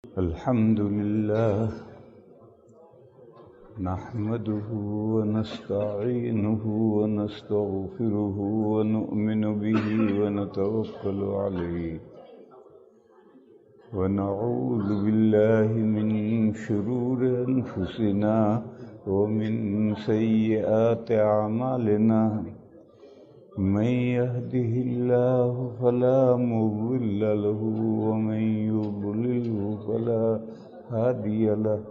الحمد لله نحمده ونستعينه ونستغفره ونؤمن به ونتوكل عليه ونعوذ بالله من شرور أنفسنا ومن سيئات أعمالنا من يهده الله فلا مضل له ومن يضلله فلا هادي له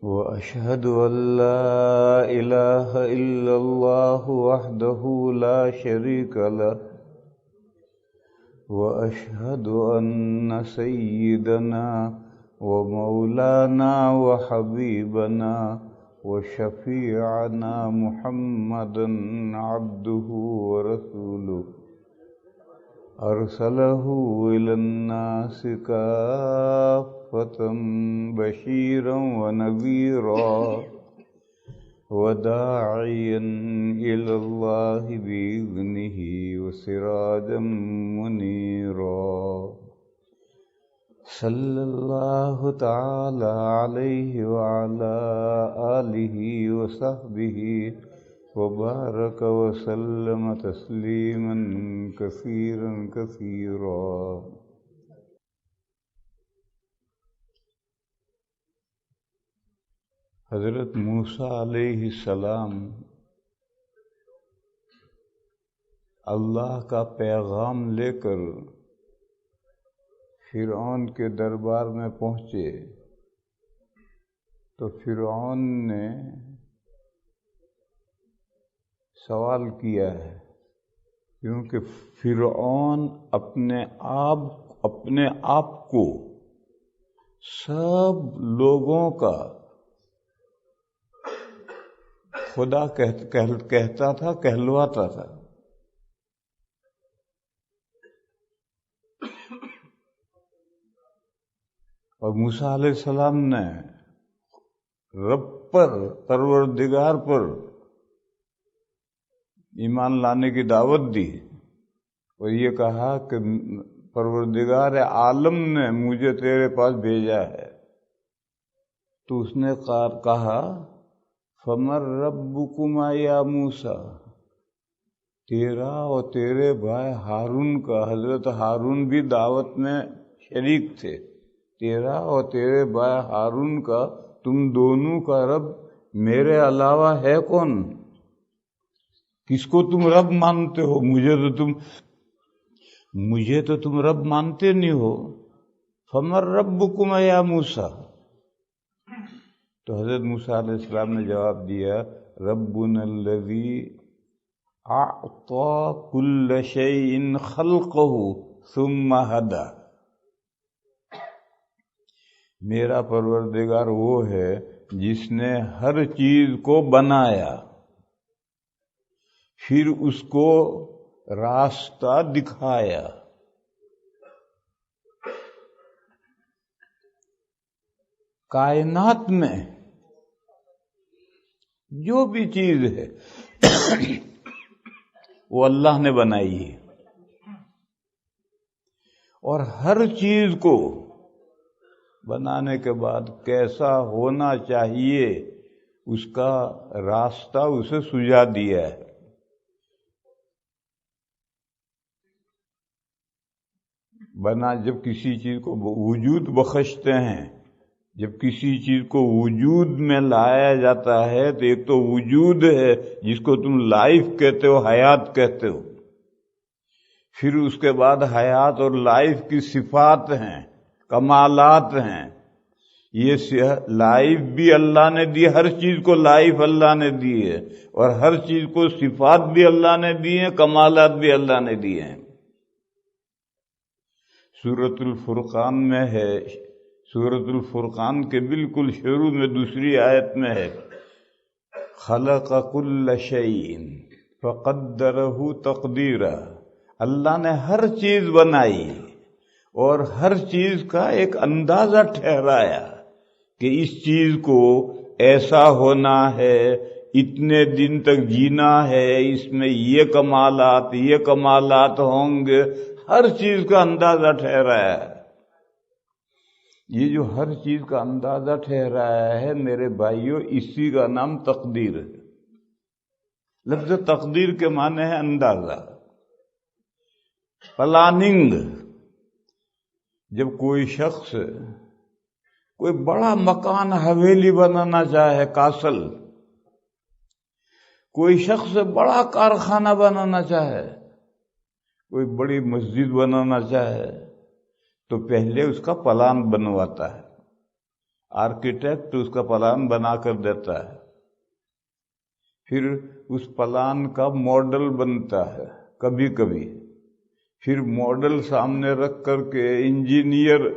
وأشهد أن لا إله إلا الله وحده لا شريك له وأشهد أن سيدنا ومولانا وحبيبنا وشفيعنا محمدا عبده ورسوله أرسله إلى الناس كافة بشيرا ونذيرا وداعيا إلى الله بإذنه وسراجا منيرا صلى الله تعالى عليه وعلى آله وصحبه وبارك وسلم تسليما كثيرا كثيرا. حضرت موسیٰ علیہ السلام اللہ کا پیغام لے کر فرعون کے دربار میں پہنچے تو فرعون نے سوال کیا ہے، کیونکہ فرعون اپنے آپ کو سب لوگوں کا خدا کہتا تھا، کہلواتا تھا. اور موسیٰ علیہ السلام نے رب پر، پروردگار پر ایمان لانے کی دعوت دی اور یہ کہا کہ پروردگار عالم نے مجھے تیرے پاس بھیجا ہے. تو اس نے کہا فَمَن رَبُّكُمَا يَا موسیٰ، تیرا اور تیرے بھائی ہارون کا، حضرت ہارون بھی دعوت میں شریک تھے، تیرا اور تیرے بھائی ہارون کا، تم دونوں کا رب میرے علاوہ ہے کون؟ کس کو تم رب مانتے ہو؟ مجھے تو تم رب مانتے نہیں ہو. فَمَن رَبُّكُمَا يَا موسیٰ. تو حضرت موسیٰ علیہ السلام نے جواب دیا ربنا الذی اعطى كل شيء خلقه ثم هدى. میرا پروردگار وہ ہے جس نے ہر چیز کو بنایا پھر اس کو راستہ دکھایا. کائنات میں جو بھی چیز ہے وہ اللہ نے بنائی ہے، اور ہر چیز کو بنانے کے بعد کیسا ہونا چاہیے اس کا راستہ اسے سجا دیا ہے. جب کسی چیز کو وجود بخشتے ہیں، جب کسی چیز کو وجود میں لایا جاتا ہے تو ایک تو وجود ہے جس کو تم لائف کہتے ہو، حیات کہتے ہو، پھر اس کے بعد حیات اور لائف کی صفات ہیں، کمالات ہیں. یہ لائف بھی اللہ نے دی، ہر چیز کو لائف اللہ نے دی ہے، اور ہر چیز کو صفات بھی اللہ نے دی ہیں، کمالات بھی اللہ نے دیے ہیں. سورۃ الفرقان میں ہے، سورۃ الفرقان کے بالکل شروع میں دوسری آیت میں ہے خلق کل شیء فقدرہ تقدیرا. اللہ نے ہر چیز بنائی اور ہر چیز کا ایک اندازہ ٹھہرایا کہ اس چیز کو ایسا ہونا ہے، اتنے دن تک جینا ہے، اس میں یہ کمالات ہوں گے، ہر چیز کا اندازہ ٹھہرایا ہے. یہ جو ہر چیز کا اندازہ ٹھہرایا ہے میرے بھائیوں، اسی کا نام تقدیر ہے۔ لفظ تقدیر کے معنی ہے اندازہ، پلاننگ۔ جب کوئی شخص کوئی بڑا مکان، حویلی بنانا چاہے، کاسل، کوئی شخص بڑا کارخانہ بنانا چاہے، کوئی بڑی مسجد بنانا چاہے، تو پہلے اس کا پلان بنواتا ہے، آرکیٹیکٹ اس کا پلان بنا کر دیتا ہے، پھر اس پلان کا ماڈل بنتا ہے کبھی کبھی، پھر ماڈل سامنے رکھ کر کے انجینئر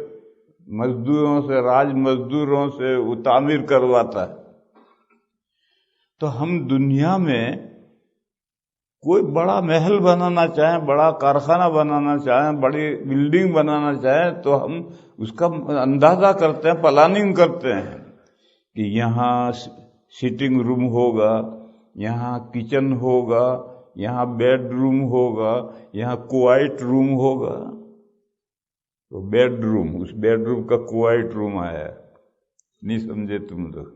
مزدوروں سے، راج مزدوروں سے وہ تعمیر کرواتا ہے۔ تو ہم دنیا میں کوئی بڑا محل بنانا چاہیں، بڑا کارخانہ بنانا چاہیں، بڑی بلڈنگ بنانا چاہیں، تو ہم اس کا اندازہ کرتے ہیں، پلاننگ کرتے ہیں کہ یہاں سٹنگ روم ہوگا، یہاں کچن ہوگا، یہاں بیڈ روم ہوگا، یہاں کوائٹ روم ہوگا۔ تو بیڈ روم، اس بیڈ روم کا کوائٹ روم آیا، نہیں سمجھے تم لوگ؟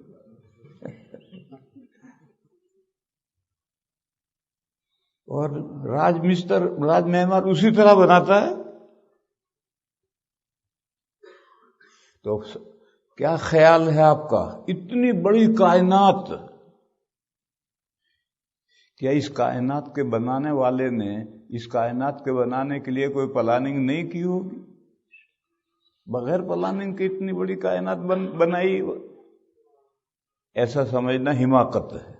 اور راج معمار اسی طرح بناتا ہے۔ تو کیا خیال ہے آپ کا؟ اتنی بڑی کائنات، کیا اس کائنات کے بنانے والے نے اس کائنات کے بنانے کے لیے کوئی پلاننگ نہیں کی ہوگی؟ بغیر پلاننگ کے اتنی بڑی کائنات بنائی، ایسا سمجھنا حماقت ہے،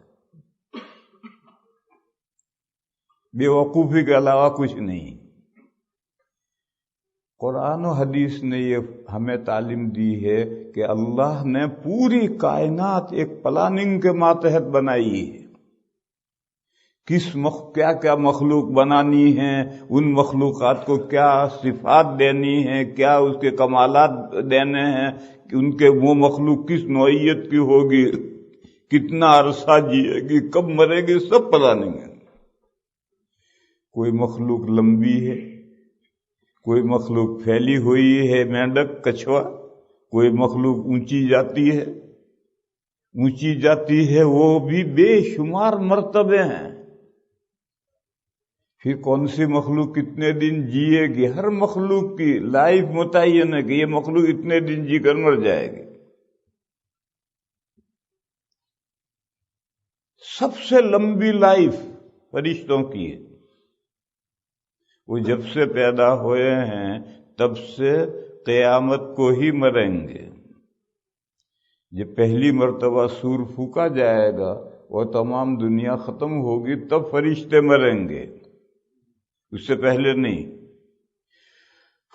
بے وقوفی کے علاوہ کچھ نہیں۔ قرآن و حدیث نے یہ ہمیں تعلیم دی ہے کہ اللہ نے پوری کائنات ایک پلاننگ کے ماتحت بنائی ہے۔ کیا کیا مخلوق بنانی ہے، ان مخلوقات کو کیا صفات دینی ہے، کیا اس کے کمالات دینے ہیں، کہ ان کے وہ مخلوق کس نوعیت کی ہوگی، کتنا عرصہ جیے گی، کب مرے گی، سب پلاننگ ہے۔ کوئی مخلوق لمبی ہے، کوئی مخلوق پھیلی ہوئی ہے، مینڈک، کچھوا، کوئی مخلوق اونچی جاتی ہے، وہ بھی بے شمار مرتبے ہیں۔ پھر کون سی مخلوق کتنے دن جیے گی، ہر مخلوق کی لائف متعین ہے کہ یہ مخلوق اتنے دن جی کر مر جائے گی۔ سب سے لمبی لائف فرشتوں کی ہے، وہ جب سے پیدا ہوئے ہیں تب سے قیامت کو ہی مریں گے۔ جب پہلی مرتبہ سور پھونکا جائے گا اور تمام دنیا ختم ہوگی تب فرشتے مریں گے، اس سے پہلے نہیں۔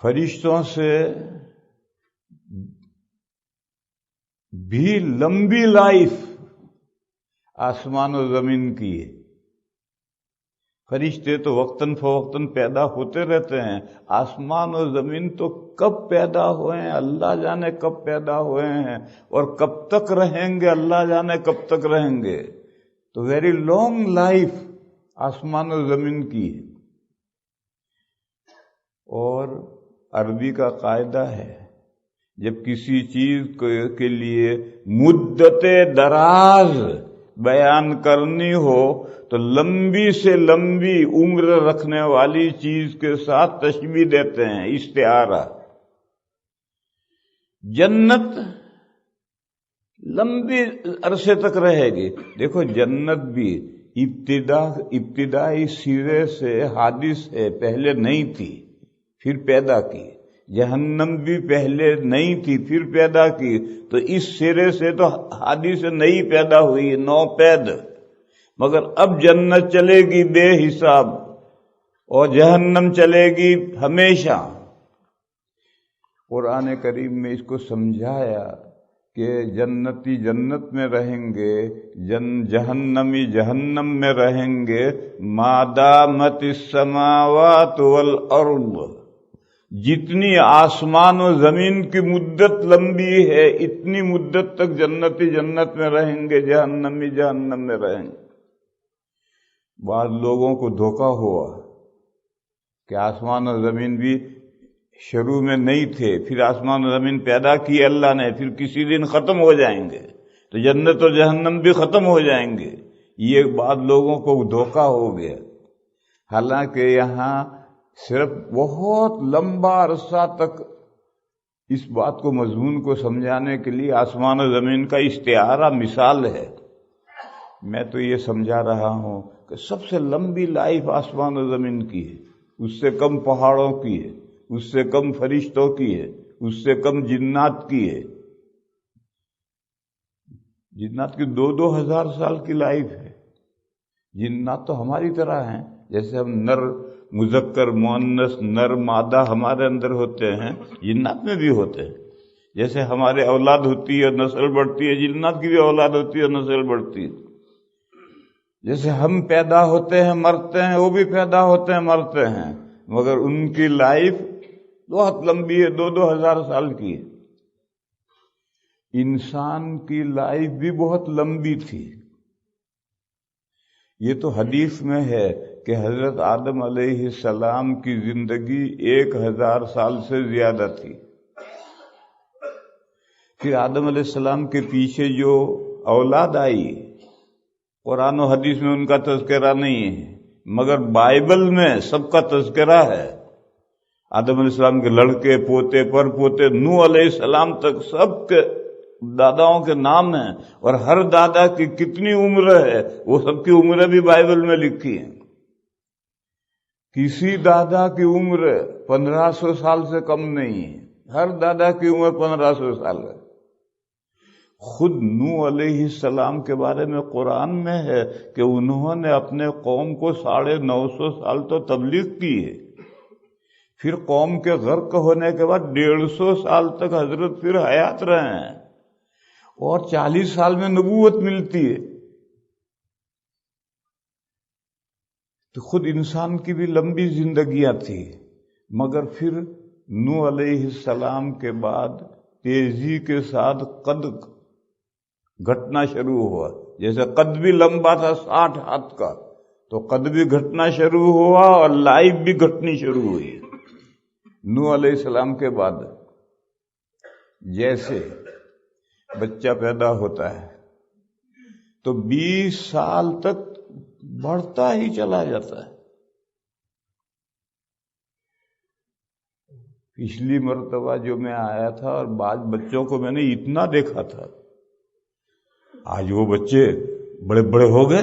فرشتوں سے بھی لمبی لائف آسمان و زمین کی ہے۔ فرشتے تو وقتاً فوقتاً پیدا ہوتے رہتے ہیں، آسمان و زمین تو کب پیدا ہوئے ہیں اللہ جانے، کب پیدا ہوئے ہیں اور کب تک رہیں گے اللہ جانے کب تک رہیں گے۔ تو ویری لانگ لائف آسمان و زمین کی ہے۔ اور عربی کا قاعدہ ہے، جب کسی چیز کے لیے مدت دراز بیان کرنی ہو تو لمبی سے لمبی عمر رکھنے والی چیز کے ساتھ تشبیہ دیتے ہیں، استعارہ۔ جنت لمبی عرصے تک رہے گی۔ دیکھو جنت بھی ابتدائی سرے سے حادث ہے، پہلے نہیں تھی پھر پیدا کی۔ جہنم بھی پہلے نہیں تھی پھر پیدا کی، تو اس سرے سے تو حادث نہیں پیدا ہوئی، نو پید۔ مگر اب جنت چلے گی بے حساب اور جہنم چلے گی ہمیشہ۔ قرآن کریم میں اس کو سمجھایا کہ جنتی جنت میں رہیں گے، جہنمی جہنم میں رہیں گے، ما دامت السماوات والارض، جتنی آسمان و زمین کی مدت لمبی ہے اتنی مدت تک جنتی جنت میں رہیں گے، جہنمی جہنم میں رہیں گے۔ بعض لوگوں کو دھوکہ ہوا کہ آسمان و زمین بھی شروع میں نہیں تھے، پھر آسمان و زمین پیدا کی اللہ نے، پھر کسی دن ختم ہو جائیں گے، تو جنت و جہنم بھی ختم ہو جائیں گے، یہ بات لوگوں کو دھوکہ ہو گیا۔ حالانکہ یہاں صرف بہت لمبا عرصہ تک اس بات کو، مضمون کو سمجھانے کے لیے آسمان و زمین کا استعارہ مثال ہے۔ میں تو یہ سمجھا رہا ہوں کہ سب سے لمبی لائف آسمان و زمین کی ہے، اس سے کم پہاڑوں کی ہے، اس سے کم فرشتوں کی ہے، اس سے کم جنات کی ہے۔ جنات کی 2,000 سال کی لائف ہے۔ جنات تو ہماری طرح ہیں، جیسے ہم نر مذکر مؤنث نر مادہ ہمارے اندر ہوتے ہیں، جنات میں بھی ہوتے ہیں۔ جیسے ہمارے اولاد ہوتی ہے اور نسل بڑھتی ہے، جنات کی بھی اولاد ہوتی ہے اور نسل بڑھتی ہے۔ جیسے ہم پیدا ہوتے ہیں مرتے ہیں، وہ بھی پیدا ہوتے ہیں مرتے ہیں، مگر ان کی لائف بہت لمبی ہے، 2,000 سال کی ہے۔ انسان کی لائف بھی بہت لمبی تھی۔ یہ تو حدیث میں ہے کہ حضرت آدم علیہ السلام کی زندگی 1,000 سال سے زیادہ تھی۔ پھر آدم علیہ السلام کے پیچھے جو اولاد آئی، قرآن و حدیث میں ان کا تذکرہ نہیں ہے، مگر بائبل میں سب کا تذکرہ ہے۔ آدم علیہ السلام کے لڑکے، پوتے، پر پوتے، نوح علیہ السلام تک سب کے داداؤں کے نام ہیں، اور ہر دادا کی کتنی عمر ہے وہ سب کی عمریں بھی بائبل میں لکھی ہیں۔ کسی دادا کی عمر 1,500 سال سے کم نہیں ہے، ہر دادا کی عمر 1,500 سال ہے۔ خود نوح علیہ السلام کے بارے میں قرآن میں ہے کہ انہوں نے اپنے قوم کو 950 سال تو تبلیغ کی ہے، پھر قوم کے غرق ہونے کے بعد 150 سال تک حضرت پھر حیات رہے ہیں، اور 40 سال میں نبوت ملتی ہے۔ تو خود انسان کی بھی لمبی زندگیاں تھی، مگر پھر نوح علیہ السلام کے بعد تیزی کے ساتھ قد گھٹنا شروع ہوا۔ جیسے قد بھی لمبا تھا 60 ہاتھ کا، تو قد بھی گھٹنا شروع ہوا اور لائف بھی گھٹنی شروع ہوئی نوح علیہ السلام کے بعد۔ جیسے بچہ پیدا ہوتا ہے تو 20 سال تک بڑھتا ہی چلا جاتا ہے۔ پچھلی مرتبہ جو میں آیا تھا اور بعض بچوں کو میں نے اتنا دیکھا تھا، آج وہ بچے بڑے بڑے ہو گئے،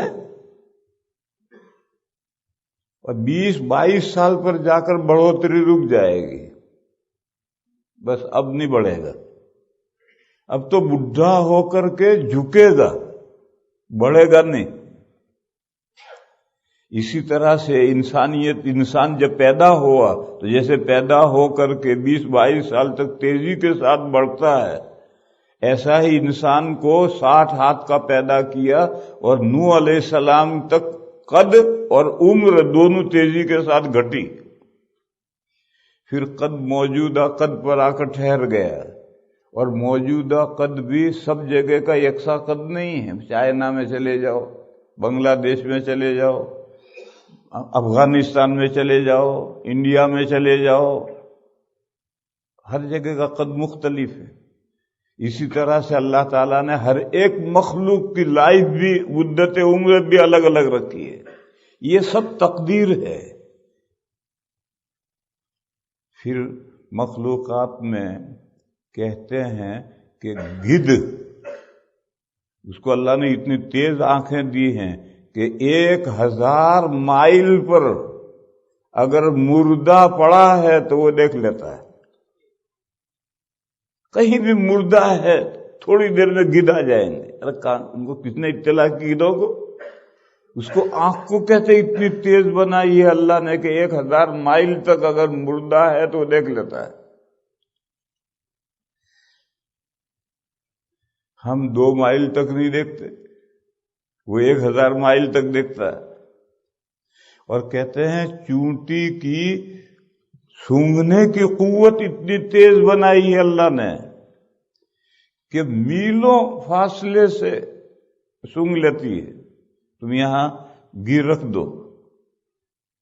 اور 20-22 سال پر جا کر بڑھوتری رک جائے گی، بس اب نہیں بڑھے گا، اب تو بڈھا ہو کر کے جھکے گا، بڑھے گا نہیں۔ اسی طرح سے انسان جب پیدا ہوا تو جیسے پیدا ہو کر کے 20-22 سال تک تیزی کے ساتھ بڑھتا ہے، ایسا ہی انسان کو 60 ہاتھ کا پیدا کیا، اور نوح علیہ السلام تک قد اور عمر دونوں تیزی کے ساتھ گھٹی۔ پھر قد موجودہ قد پر آ کر ٹھہر گیا، اور موجودہ قد بھی سب جگہ کا یکساں قد نہیں ہے۔ چائنا میں چلے جاؤ، بنگلہ دیش میں چلے جاؤ، افغانستان میں چلے جاؤ، انڈیا میں چلے جاؤ، ہر جگہ کا قد مختلف ہے۔ اسی طرح سے اللہ تعالیٰ نے ہر ایک مخلوق کی لائف بھی، مدت عمر بھی الگ الگ رکھی ہے۔ یہ سب تقدیر ہے۔ پھر مخلوقات میں کہتے ہیں کہ گدھ، اس کو اللہ نے اتنی تیز آنکھیں دی ہیں کہ 1,000 مائل پر اگر مردہ پڑا ہے تو وہ دیکھ لیتا ہے۔ کہیں بھی مردہ ہے، تھوڑی دیر میں گدھ آ جائیں گے۔ ان کو کس نے اطلاع کی گدھوں کو؟ اس کو آنکھ کو کہتے اتنی تیز بنائی ہے اللہ نے کہ 1,000 مائل تک اگر مردہ ہے تو وہ دیکھ لیتا ہے۔ ہم 2 مائل تک نہیں دیکھتے، وہ 1,000 مائل تک دیکھتا ہے۔ اور کہتے ہیں چونٹی کی سونگھنے کی قوت اتنی تیز بنائی ہے اللہ نے کہ میلوں فاصلے سے سونگھ لیتی ہے۔ تم یہاں گیر رکھ دو،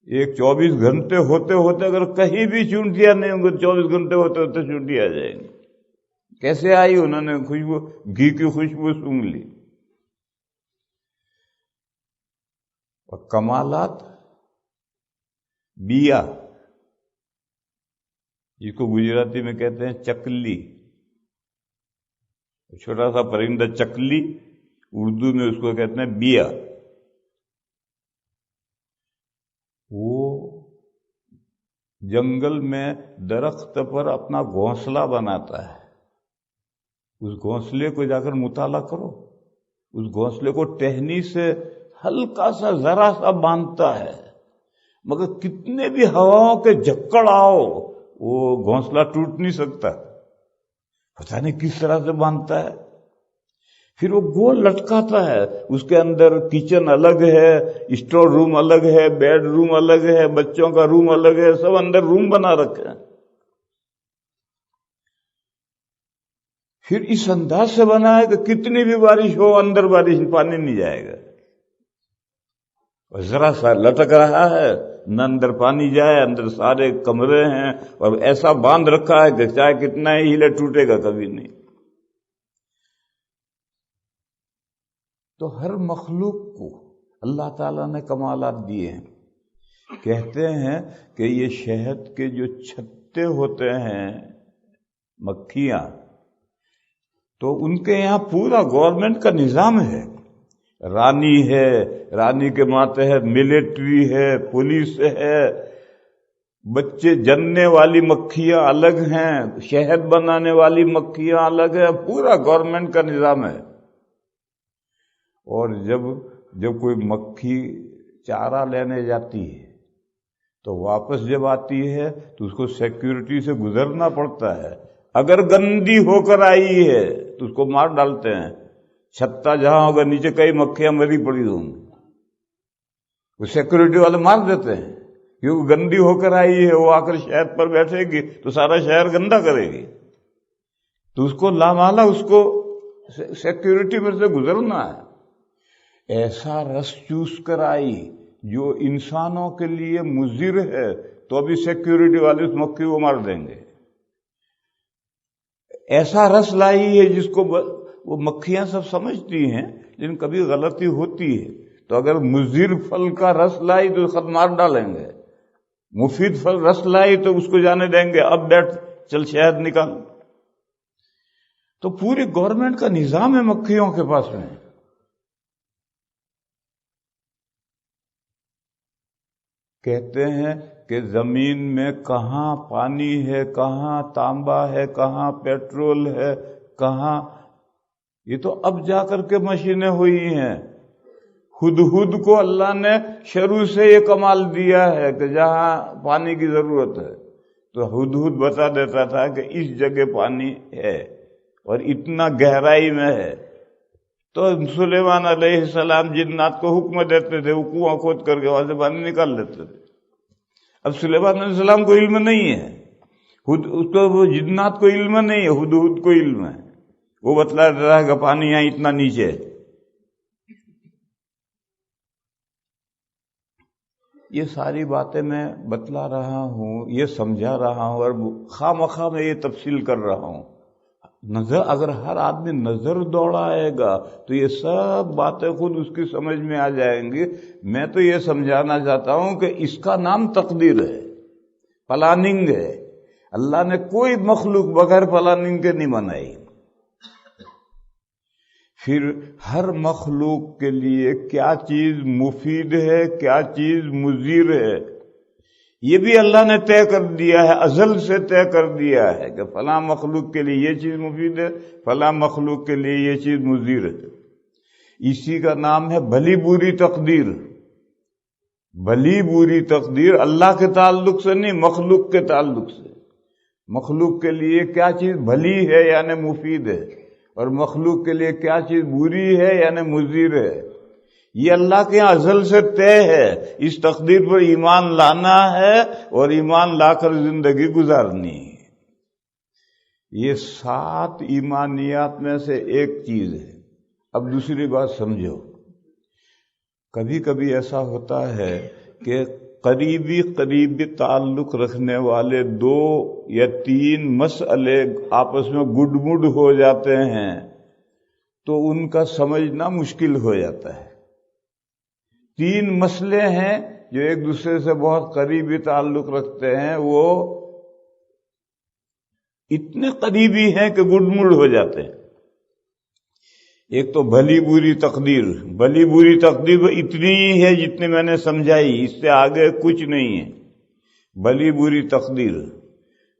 ایک 24 گھنٹے ہوتے ہوتے اگر کہیں بھی چونٹیاں نہیں ہوں گے 24 گھنٹے ہوتے ہوتے چونٹی آ جائیں گی. کیسے آئی؟ انہوں نے خوشبو، گھی کی خوشبو سونگھ لی. اور کمالات بیا، جس کو گجراتی میں کہتے ہیں چکلی، چھوٹا سا پرندہ چکلی، اردو میں اس کو کہتے ہیں بیا. وہ جنگل میں درخت پر اپنا گھونسلہ بناتا ہے. اس گھونسلے کو جا کر مطالعہ کرو. اس گھونسلے کو ٹہنی سے ہلکا سا ذرا سا باندھتا ہے، مگر کتنے بھی ہواؤں کے جھکڑ آؤ وہ گھونسلہ ٹوٹ نہیں سکتا. پتہ نہیں کس طرح سے باندھتا ہے. پھر وہ گول لٹکاتا ہے. اس کے اندر کچن الگ ہے، اسٹور روم الگ ہے، بیڈ روم الگ ہے، بچوں کا روم الگ ہے، سب اندر روم بنا رکھے ہیں. پھر اس انداز سے بنا ہے کہ کتنی بھی بارش ہو اندر بارش پانی نہیں جائے گا. اور ذرا سا لٹک رہا ہے، نہ اندر پانی جائے، اندر سارے کمرے ہیں، اور ایسا باندھ رکھا ہے کہ چاہے کتنا ہی ہلے ٹوٹے گا کبھی نہیں. تو ہر مخلوق کو اللہ تعالیٰ نے کمالات دیے ہیں. کہتے ہیں کہ یہ شہد کے جو چھتے ہوتے ہیں، مکھیاں، تو ان کے یہاں پورا گورنمنٹ کا نظام ہے. رانی ہے، رانی کے ماتحت ملٹری ہے، پولیس ہے، بچے جننے والی مکھیاں الگ ہیں، شہد بنانے والی مکھیاں الگ ہیں، پورا گورنمنٹ کا نظام ہے. اور جب کوئی مکھی چارہ لینے جاتی ہے تو واپس جب آتی ہے تو اس کو سیکیورٹی سے گزرنا پڑتا ہے. اگر گندی ہو کر آئی ہے تو اس کو مار ڈالتے ہیں. چھتا جہاں ہوگا نیچے کئی مکھیاں مری پڑی ہوں گی، وہ سیکیورٹی والے مار دیتے ہیں، کیونکہ گندی ہو کر آئی ہے. وہ آ کر شہد پر بیٹھے گی تو سارا شہر گندا کرے گی. تو اس کو لامحالہ اس کو سیکیورٹی میں سے گزرنا ہے. ایسا رس چوس کر آئی جو انسانوں کے لیے مضر ہے تو ابھی سیکیورٹی والے اس مکھی کو مار دیں گے. ایسا رس لائی ہے جس کو وہ مکھیاں سب سمجھتی ہیں، لیکن کبھی غلطی ہوتی ہے. تو اگر مضر پھل کا رس لائی تو خود مار ڈالیں گے، مفید پھل رس لائی تو اس کو جانے دیں گے، اب بیٹھ چل شہد نکال. تو پوری گورنمنٹ کا نظام ہے مکھیوں کے پاس میں. کہتے ہیں کہ زمین میں کہاں پانی ہے، کہاں تانبا ہے، کہاں پیٹرول ہے، کہاں، یہ تو اب جا کر کے مشینیں ہوئی ہیں. ہدہد کو اللہ نے شروع سے یہ کمال دیا ہے کہ جہاں پانی کی ضرورت ہے تو ہدہد بتا دیتا تھا کہ اس جگہ پانی ہے اور اتنا گہرائی میں ہے. تو سلیمان علیہ السلام جنات کو حکم دیتے تھے، وہ کنواں کھود کر کے وہاں سے پانی نکال لیتے تھے. اب سلیمان علیہ السلام کو علم نہیں ہے، اس کو جنات کو علم نہیں ہے، ہدہد کو علم ہے. وہ بتلا دیتا ہے کہ پانی یہاں اتنا نیچے ہے. یہ ساری باتیں میں بتلا رہا ہوں، یہ سمجھا رہا ہوں، اور خواہ مخواہ میں یہ تفصیل کر رہا ہوں. نظر اگر ہر آدمی نظر دوڑائے گا تو یہ سب باتیں خود اس کی سمجھ میں آ جائیں گی. میں تو یہ سمجھانا چاہتا ہوں کہ اس کا نام تقدیر ہے، پلاننگ ہے. اللہ نے کوئی مخلوق بغیر پلاننگ کے نہیں بنائی. پھر ہر مخلوق کے لیے کیا چیز مفید ہے، کیا چیز مضر ہے، یہ بھی اللہ نے طے کر دیا ہے، ازل سے طے کر دیا ہے کہ فلاں مخلوق کے لیے یہ چیز مفید ہے، فلاں مخلوق کے لیے یہ چیز مضر ہے. اسی کا نام ہے بھلی بری تقدیر. بھلی بری تقدیر اللہ کے تعلق سے نہیں، مخلوق کے تعلق سے. مخلوق کے لیے کیا چیز بھلی ہے یعنی مفید ہے، اور مخلوق کے لیے کیا چیز بری ہے یعنی مضر ہے. یہ اللہ کے یہاں ازل سے طے ہے. اس تقدیر پر ایمان لانا ہے اور ایمان لا کر زندگی گزارنی ہے. یہ 7 ایمانیات میں سے ایک چیز ہے. اب دوسری بات سمجھو. کبھی کبھی ایسا ہوتا ہے کہ قریبی تعلق رکھنے والے 2 یا 3 مسئلے آپس میں گڈ مڈ ہو جاتے ہیں تو ان کا سمجھنا مشکل ہو جاتا ہے۔ 3 مسئلے ہیں جو ایک دوسرے سے بہت قریبی تعلق رکھتے ہیں، وہ اتنے قریبی ہیں کہ گڈ مڈ ہو جاتے ہیں۔ ایک تو بھلی بری تقدیر، بھلی بری تقدیر اتنی ہی ہے جتنی میں نے سمجھائی، اس سے آگے کچھ نہیں ہے، بھلی بری تقدیر۔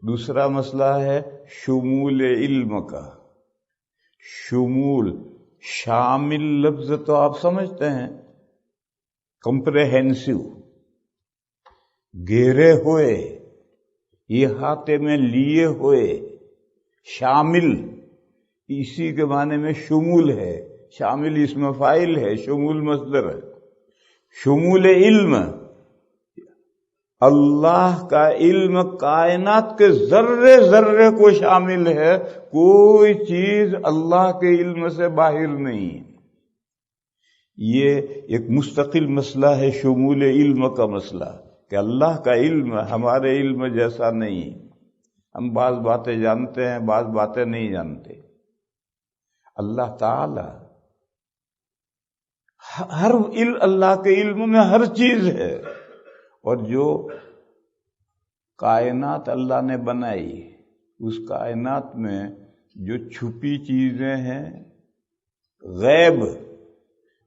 دوسرا مسئلہ ہے شمول علم کا۔ شمول، شامل لفظ تو آپ سمجھتے ہیں، کمپریہنسو، گھیرے ہوئے، احاطے میں لیے ہوئے، شامل، اسی کے معنی میں شمول ہے۔ شامل اسم فاعل ہے، شمول مصدر ہے۔ شمول علم، اللہ کا علم کائنات کے ذرے ذرے کو شامل ہے، کوئی چیز اللہ کے علم سے باہر نہیں ہے۔ یہ ایک مستقل مسئلہ ہے شمول علم کا مسئلہ، کہ اللہ کا علم ہمارے علم جیسا نہیں۔ ہم بعض باتیں جانتے ہیں، بعض باتیں نہیں جانتے۔ اللہ تعالی اللہ کے علم میں ہر چیز ہے، اور جو کائنات اللہ نے بنائی، اس کائنات میں جو چھپی چیزیں ہیں غیب،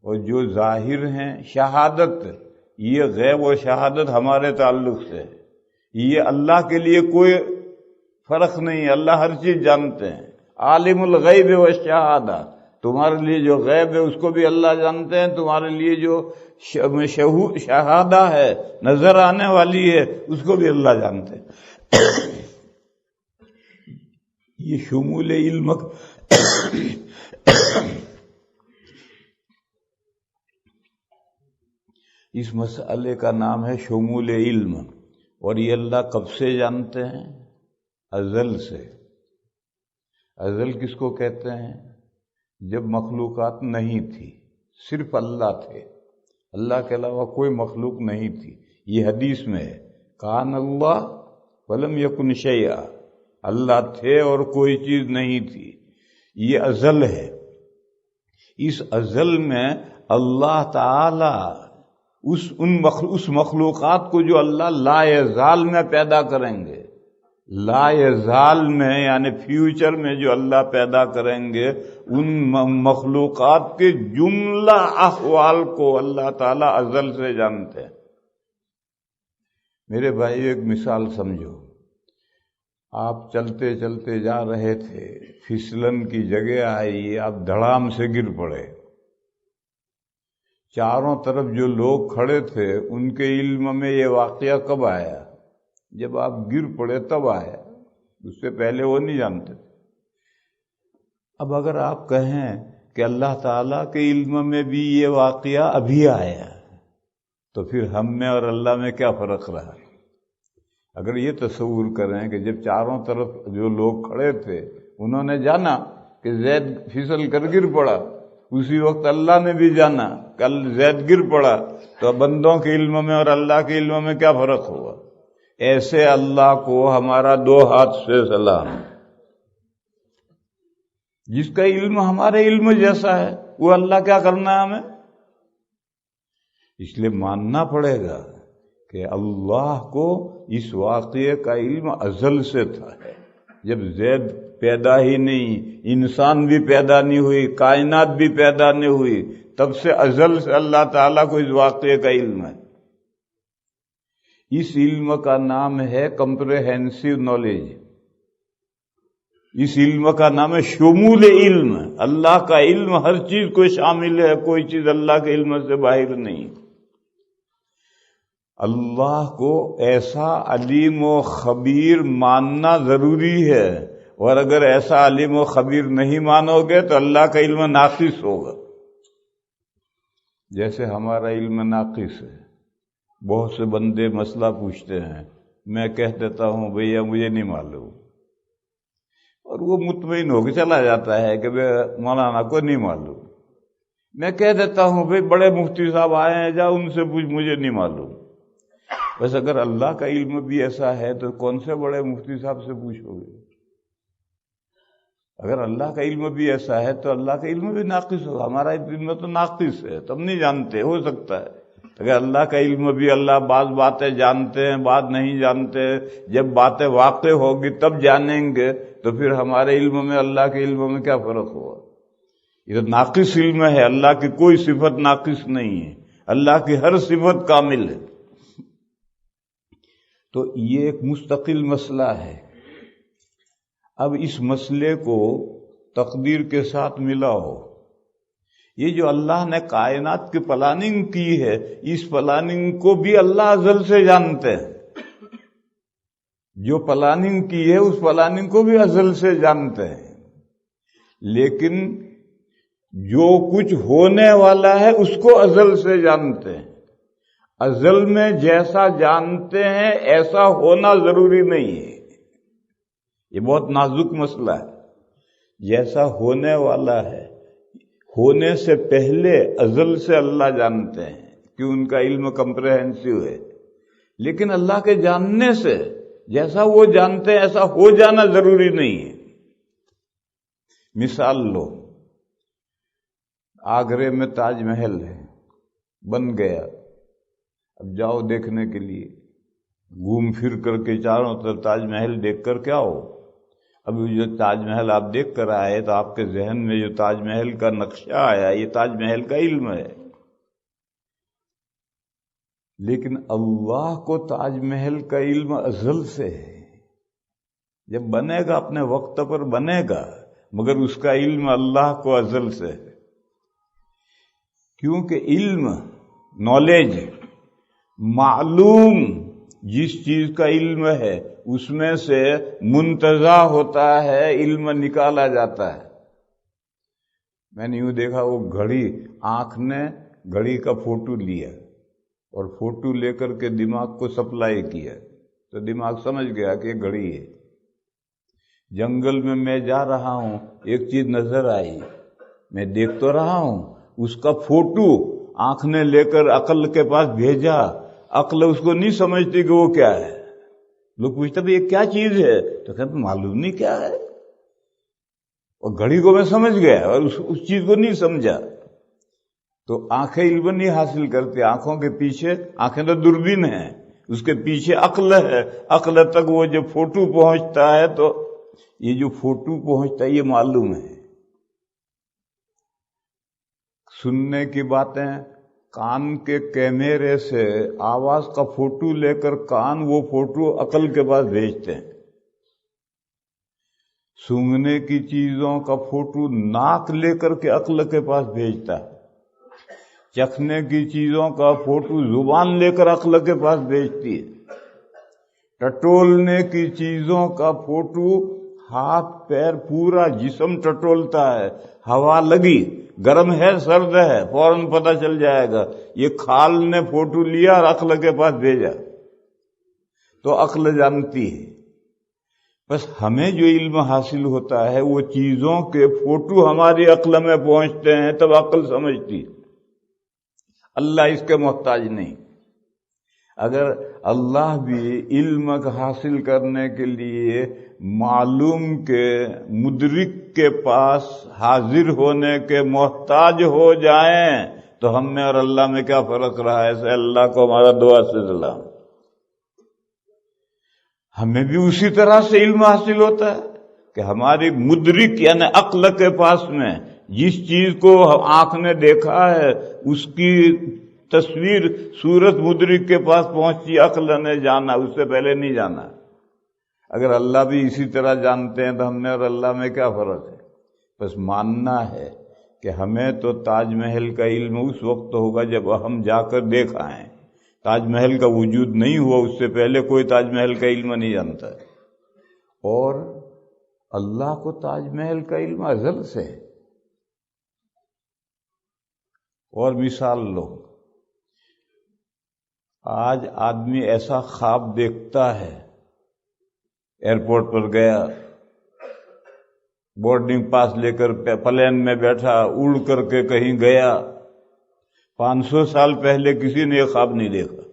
اور جو ظاہر ہیں شہادت، یہ غیب و شہادت ہمارے تعلق سے ہے۔ یہ اللہ کے لیے کوئی فرق نہیں، اللہ ہر چیز جانتے ہیں۔ عالم الغیب والشہادہ، تمہارے لیے جو غیب ہے اس کو بھی اللہ جانتے ہیں، تمہارے لیے جو شہادہ ہے، نظر آنے والی ہے، اس کو بھی اللہ جانتے ہیں۔ یہ شمول علم اس مسئلے کا نام ہے شمول علم، اور یہ اللہ کب سے جانتے ہیں؟ ازل سے۔ ازل کس کو کہتے ہیں؟ جب مخلوقات نہیں تھی، صرف اللہ تھے، اللہ کے علاوہ کوئی مخلوق نہیں تھی۔ یہ حدیث میں ہے، کان اللہ ولم یکن شیئا، اللہ تھے اور کوئی چیز نہیں تھی۔ یہ ازل ہے۔ اس ازل میں اللہ تعالی اس مخلوقات کو جو اللہ لا یزال میں پیدا کریں گے، لا یزال میں یعنی فیوچر میں جو اللہ پیدا کریں گے، ان مخلوقات کے جملہ احوال کو اللہ تعالیٰ ازل سے جانتے ہیں۔ میرے بھائی ایک مثال سمجھو، آپ چلتے چلتے جا رہے تھے، پھسلن کی جگہ آئی، آپ دھڑام سے گر پڑے۔ چاروں طرف جو لوگ کھڑے تھے ان کے علم میں یہ واقعہ کب آیا؟ جب آپ گر پڑے تب آیا، اس سے پہلے وہ نہیں جانتے تھے۔ اب اگر آپ کہیں کہ اللہ تعالیٰ کے علم میں بھی یہ واقعہ ابھی آیا، تو پھر ہم میں اور اللہ میں کیا فرق رہا؟ اگر یہ تصور کریں کہ جب چاروں طرف جو لوگ کھڑے تھے انہوں نے جانا کہ زید پھسل کر گر پڑا، اسی وقت اللہ نے بھی جانا کل زید گر پڑا، تو بندوں کے علم میں اور اللہ کے علم میں کیا فرق ہوا؟ ایسے اللہ کو ہمارا 2 ہاتھ سے سلام۔ جس کا علم ہمارے علم جیسا ہے، وہ اللہ کیا کرنا ہے ہمیں؟ اس لیے ماننا پڑے گا کہ اللہ کو اس واقعے کا علم ازل سے تھا۔ جب زید پیدا ہی نہیں، انسان بھی پیدا نہیں ہوئی، کائنات بھی پیدا نہیں ہوئی، تب سے ازل سے اللہ تعالیٰ کو اس واقعے کا علم ہے۔ اس علم کا نام ہے کمپریہنسو نالج، اس علم کا نام ہے شمول علم۔ اللہ کا علم ہر چیز کو شامل ہے، کوئی چیز اللہ کے علم سے باہر نہیں۔ اللہ کو ایسا علیم و خبیر ماننا ضروری ہے، اور اگر ایسا علیم و خبیر نہیں مانو گے تو اللہ کا علم ناقص ہوگا۔ جیسے ہمارا علم ناقص ہے، بہت سے بندے مسئلہ پوچھتے ہیں، میں کہہ دیتا ہوں بھیا مجھے نہیں معلوم، اور وہ مطمئن ہو کے چلا جاتا ہے کہ مولانا کو نہیں معلوم۔ میں کہہ دیتا ہوں بھئی بڑے مفتی صاحب آئے ہیں، جا ان سے پوچھ، مجھے نہیں معلوم۔ بس اگر اللہ کا علم بھی ایسا ہے تو کون سے بڑے مفتی صاحب سے پوچھو گے؟ اگر اللہ کا علم بھی ایسا ہے تو اللہ کا علم بھی ناقص ہوگا. ہمارا علم تو ناقص ہے، تم نہیں جانتے. ہو سکتا ہے اگر اللہ کا علم بھی، اللہ بعض باتیں جانتے ہیں بعض نہیں جانتے، جب باتیں واقع ہوگی تب جانیں گے، تو پھر ہمارے علم میں اللہ کے علم میں کیا فرق ہوگا؟ یہ تو ناقص علم ہے. اللہ کی کوئی صفت ناقص نہیں ہے، اللہ کی ہر صفت کامل ہے. تو یہ ایک مستقل مسئلہ ہے. اب اس مسئلے کو تقدیر کے ساتھ ملاؤ. یہ جو اللہ نے کائنات کی پلاننگ کی ہے، اس پلاننگ کو بھی اللہ ازل سے جانتے ہیں. جو پلاننگ کی ہے اس پلاننگ کو بھی ازل سے جانتے ہیں. لیکن جو کچھ ہونے والا ہے اس کو ازل سے جانتے ہیں. ازل میں جیسا جانتے ہیں ایسا ہونا ضروری نہیں ہے. یہ بہت نازک مسئلہ ہے. جیسا ہونے والا ہے، ہونے سے پہلے ازل سے اللہ جانتے ہیں کہ ان کا علم کمپریہنسو ہے. لیکن اللہ کے جاننے سے جیسا وہ جانتے ہیں ایسا ہو جانا ضروری نہیں ہے. مثال لو، آگرے میں تاج محل ہے، بن گیا. اب جاؤ دیکھنے کے لیے، گھوم پھر کر کے چاروں طرف تاج محل دیکھ کر کیا ہو. ابھی جو تاج محل آپ دیکھ کر آئے تو آپ کے ذہن میں جو تاج محل کا نقشہ آیا، یہ تاج محل کا علم ہے. لیکن اللہ کو تاج محل کا علم ازل سے ہے. جب بنے گا اپنے وقت پر بنے گا، مگر اس کا علم اللہ کو ازل سے ہے. کیونکہ علم، نالج، معلوم جس چیز کا علم ہے اس میں سے منتزع ہوتا ہے، علم نکالا جاتا ہے. میں نے یوں دیکھا، وہ گھڑی، آنکھ نے گھڑی کا فوٹو لیا اور فوٹو لے کر کے دماغ کو سپلائی کیا تو دماغ سمجھ گیا کہ یہ گھڑی ہے. جنگل میں جا رہا ہوں، ایک چیز نظر آئی، میں دیکھ تو رہا ہوں، اس کا فوٹو آنکھ نے لے کر عقل کے پاس بھیجا. عقل اس کو نہیں سمجھتی کہ وہ کیا ہے. لوگ پوچھتے یہ کیا چیز ہے تو کہتے معلوم نہیں کیا ہے. اور گھڑی کو میں سمجھ گیا اور اس چیز کو نہیں سمجھا. تو آنکھیں علم نہیں حاصل کرتی. آنکھوں کے پیچھے، آنکھیں تو دوربین ہیں، اس کے پیچھے عقل ہے. عقل تک وہ جب فوٹو پہنچتا ہے تو یہ جو فوٹو پہنچتا ہے یہ معلوم ہے. سننے کی باتیں، کان کے کیمرے سے آواز کا فوٹو لے کر کان وہ فوٹو عقل کے پاس بھیجتے ہیں. سونگنے کی چیزوں کا فوٹو ناک لے کر کے عقل کے پاس بھیجتا ہے. چکھنے کی چیزوں کا فوٹو زبان لے کر عقل کے پاس بھیجتی ہے. ٹٹولنے کی چیزوں کا فوٹو ہاتھ پیر پورا جسم ٹٹولتا ہے. ہوا لگی، گرم ہے سرد ہے، فوراً پتہ چل جائے گا. یہ کھال نے فوٹو لیا اور عقل کے پاس بھیجا تو عقل جانتی ہے. بس ہمیں جو علم حاصل ہوتا ہے وہ چیزوں کے فوٹو ہماری عقل میں پہنچتے ہیں تب عقل سمجھتی. اللہ اس کے محتاج نہیں. اگر اللہ بھی علم حاصل کرنے کے لیے معلوم کے مدرک کے پاس حاضر ہونے کے محتاج ہو جائیں تو ہم میں اور اللہ میں کیا فرق رہا ہے؟ ایسے اللہ کو ہمارا دعا سے سلام. ہمیں بھی اسی طرح سے علم حاصل ہوتا ہے کہ ہماری مدرک یعنی عقل کے پاس میں جس چیز کو آنکھ نے دیکھا ہے اس کی تصویر صورت مدرک کے پاس پہنچی، عقل نے جانا، اس سے پہلے نہیں جانا. اگر اللہ بھی اسی طرح جانتے ہیں تو ہم میں اور اللہ میں کیا فرق ہے؟ بس ماننا ہے کہ ہمیں تو تاج محل کا علم اس وقت ہوگا جب ہم جا کر دیکھ آئیں. تاج محل کا وجود نہیں ہوا اس سے پہلے کوئی تاج محل کا علم نہیں جانتا ہے. اور اللہ کو تاج محل کا علم ازل سے ہے. اور مثال لو، آج آدمی ایسا خواب دیکھتا ہے، ایئرپورٹ پر گیا، بورڈنگ پاس لے کر پلین میں بیٹھا، اڑ کر کے کہیں گیا. 500 سال پہلے کسی نے یہ خواب نہیں دیکھا.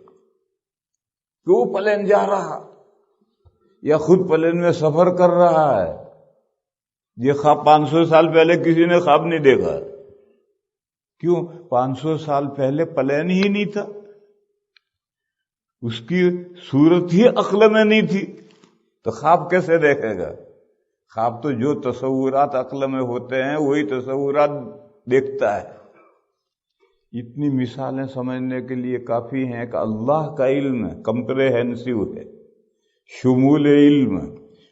کہ وہ پلین جا رہا یا خود پلین میں سفر کر رہا ہے، یہ خواب 500 سال پہلے کسی نے خواب نہیں دیکھا۔ کیوں؟ 500 سال پہلے پلین ہی نہیں تھا، اس کی صورت ہی عقل میں نہیں تھی، تو خواب کیسے دیکھے گا؟ خواب تو جو تصورات عقل میں ہوتے ہیں وہی تصورات دیکھتا ہے۔ اتنی مثالیں سمجھنے کے لیے کافی ہیں کہ اللہ کا علم کمپریہنسو ہے، شمول علم،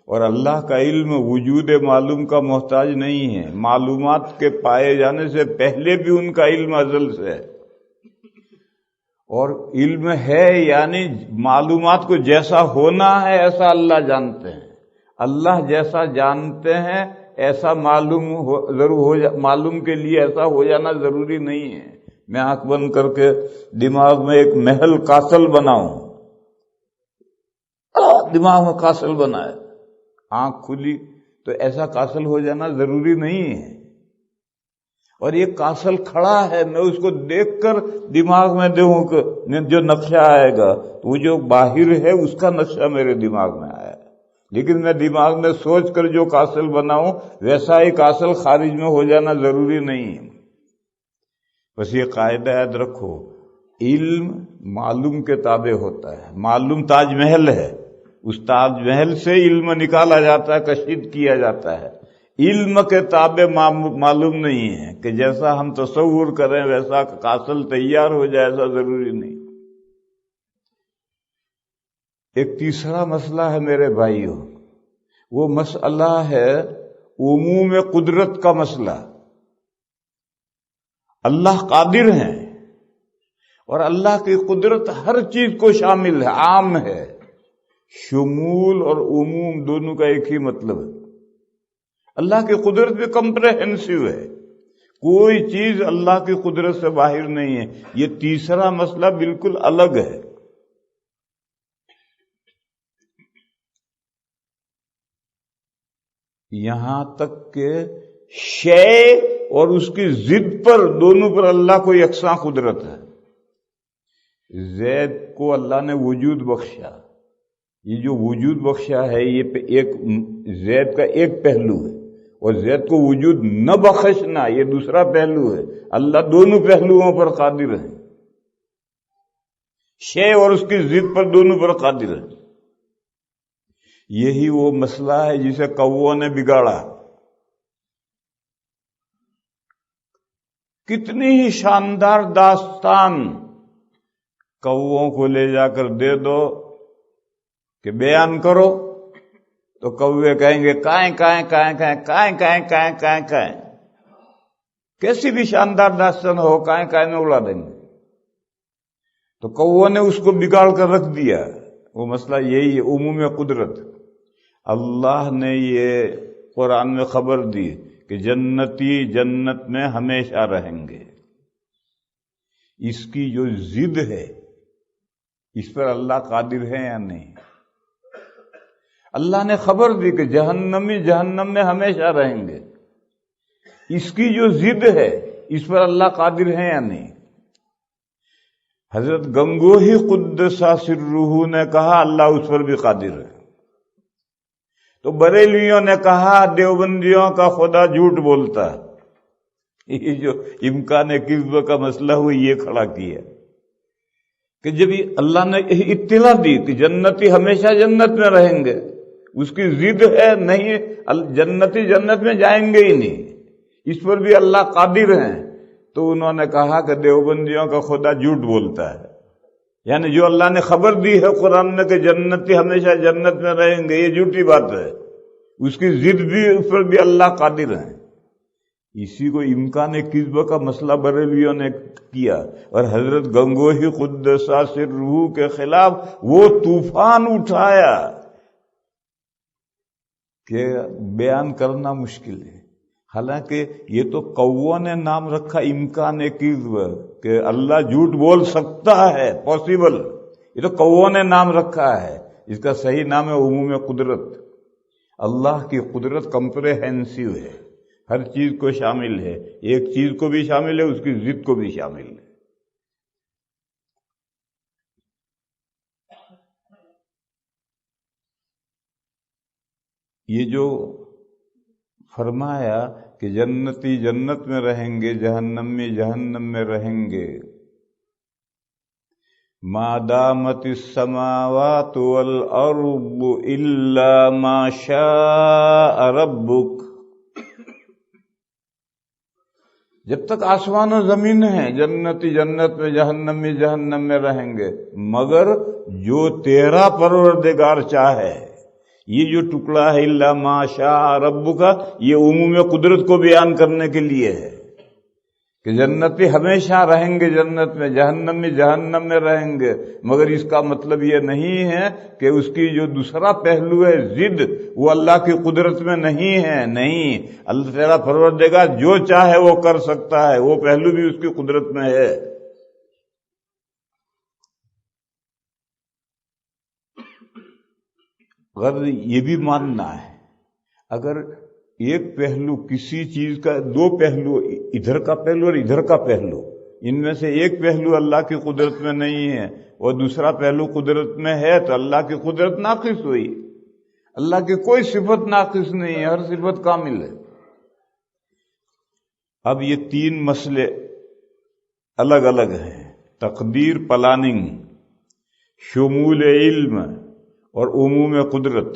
اور اللہ کا علم وجود معلوم کا محتاج نہیں ہے، معلومات کے پائے جانے سے پہلے بھی ان کا علم ازل سے ہے، اور علم ہے یعنی معلومات کو جیسا ہونا ہے ایسا اللہ جانتے ہیں، اللہ جیسا جانتے ہیں ایسا معلوم کے لیے ایسا ہو جانا ضروری نہیں ہے۔ میں آنکھ بند کر کے دماغ میں ایک محل کاسل بناؤں، دماغ میں کاسل بنائے، آنکھ کھلی تو ایسا کاسل ہو جانا ضروری نہیں ہے، اور یہ کاسل کھڑا ہے، میں اس کو دیکھ کر دماغ میں دیکھوں کہ جو نقشہ آئے گا وہ جو باہر ہے اس کا نقشہ میرے دماغ میں آیا، لیکن میں دماغ میں سوچ کر جو کاسل بناؤں ویسا ہی کاسل خارج میں ہو جانا ضروری نہیں ہے۔ بس یہ قاعدہ یاد رکھو، علم معلوم کے تابع ہوتا ہے۔ معلوم تاج محل ہے، اس تاج محل سے علم نکالا جاتا ہے، کشید کیا جاتا ہے، علم کے تابع معلوم نہیں ہے کہ جیسا ہم تصور کریں ویسا کاسل تیار ہو جائے، ایسا ضروری نہیں۔ ایک تیسرا مسئلہ ہے میرے بھائیوں، وہ مسئلہ ہے عموم قدرت کا مسئلہ۔ اللہ قادر ہیں اور اللہ کی قدرت ہر چیز کو شامل ہے، عام ہے۔ شمول اور عموم دونوں کا ایک ہی مطلب ہے۔ اللہ کی قدرت بھی کمپریہنسو ہے، کوئی چیز اللہ کی قدرت سے باہر نہیں ہے۔ یہ تیسرا مسئلہ بالکل الگ ہے۔ یہاں تک کہ شے اور اس کی ضد پر، دونوں پر اللہ کو یکساں قدرت ہے۔ زید کو اللہ نے وجود بخشا، یہ جو وجود بخشا ہے یہ ایک زید کا ایک پہلو ہے، اور زید کو وجود نہ بخشنا یہ دوسرا پہلو ہے۔ اللہ دونوں پہلوؤں پر قادر ہے، شے اور اس کی ضد پر دونوں پر قادر ہے۔ یہی وہ مسئلہ ہے جسے کووں نے بگاڑا۔ کتنی ہی شاندار داستان کووں کو لے جا کر دے دو کہ بیان کرو تو کوے کہیں گے کائیں کائیں کائیں کائیں کائیں کائیں کائیں کائیں کائیں، کیسی بھی شاندار داستان ہو کائیں کائیں میں اڑا دیں گے۔ تو کووں نے اس کو بگاڑ کر رکھ دیا۔ وہ مسئلہ یہی ہے، عموم قدرت۔ اللہ نے یہ قرآن میں خبر دی کہ جنتی جنت میں ہمیشہ رہیں گے۔ اس کی جو ضد ہے اس پر اللہ قادر ہے یا نہیں؟ اللہ نے خبر دی کہ جہنمی جہنم میں ہمیشہ رہیں گے، اس کی جو ضد ہے اس پر اللہ قادر ہے یا نہیں؟ حضرت گنگوہی قدس سرہ نے کہا اللہ اس پر بھی قادر ہے۔ تو بریلویوں نے کہا دیوبندیوں کا خدا جھوٹ بولتا ہے۔ یہ جو امکان کذب کا مسئلہ ہوا یہ کھڑا کیا کہ جب اللہ نے اطلاع دی کہ جنتی ہمیشہ جنت میں رہیں گے، اس کی ضد ہے نہیں، جنتی جنت میں جائیں گے ہی نہیں، اس پر بھی اللہ قادر ہیں، تو انہوں نے کہا کہ دیوبندیوں کا خدا جھوٹ بولتا ہے۔ یعنی جو اللہ نے خبر دی ہے قرآن میں کہ جنتی ہمیشہ جنت میں رہیں گے، یہ جھوٹی بات ہے، اس کی ضد بھی، اس پر بھی اللہ قادر ہیں۔ اسی کو امکان کذب کا مسئلہ بریلویوں نے کیا، اور حضرت گنگوہی قدس سرہ کے خلاف وہ طوفان اٹھایا کہ بیان کرنا مشکل ہے۔ حالانکہ یہ تو کووں نے نام رکھا امکان کذب، کہ اللہ جھوٹ بول سکتا ہے، پاسبل، یہ تو کووں نے نام رکھا ہے، اس کا صحیح نام ہے عموم قدرت۔ اللہ کی قدرت کمپریہنسو ہے، ہر چیز کو شامل ہے، ایک چیز کو بھی شامل ہے، اس کی ضد کو بھی شامل ہے۔ یہ جو فرمایا کہ جنتی جنت میں رہیں گے، جہنمی جہنم میں رہیں گے، ما دامت السماوات والارض الا ما شاء ربک، جب تک آسمان و زمین ہے جنتی جنت میں، جہنمی جہنم میں رہیں گے، مگر جو تیرا پروردگار چاہے۔ یہ جو ٹکڑا ہے الا ما شاء ربک کا، یہ عموم قدرت کو بیان کرنے کے لیے ہے کہ جنتی ہمیشہ رہیں گے جنت میں، جہنمی جہنم میں رہیں گے، مگر اس کا مطلب یہ نہیں ہے کہ اس کی جو دوسرا پہلو ہے ضد، وہ اللہ کی قدرت میں نہیں ہے۔ نہیں، اللہ تیرا پروردگار جو چاہے وہ کر سکتا ہے، وہ پہلو بھی اس کی قدرت میں ہے۔ غرض یہ بھی ماننا ہے اگر ایک پہلو کسی چیز کا، دو پہلو، ادھر کا پہلو اور ادھر کا پہلو، ان میں سے ایک پہلو اللہ کی قدرت میں نہیں ہے اور دوسرا پہلو قدرت میں ہے، تو اللہ کی قدرت ناقص ہوئی۔ اللہ کی کوئی صفت ناقص نہیں ہے، ہر صفت کامل ہے۔ اب یہ تین مسئلے الگ الگ ہیں، تقدیر، پلاننگ، شمول علم اور عموم قدرت۔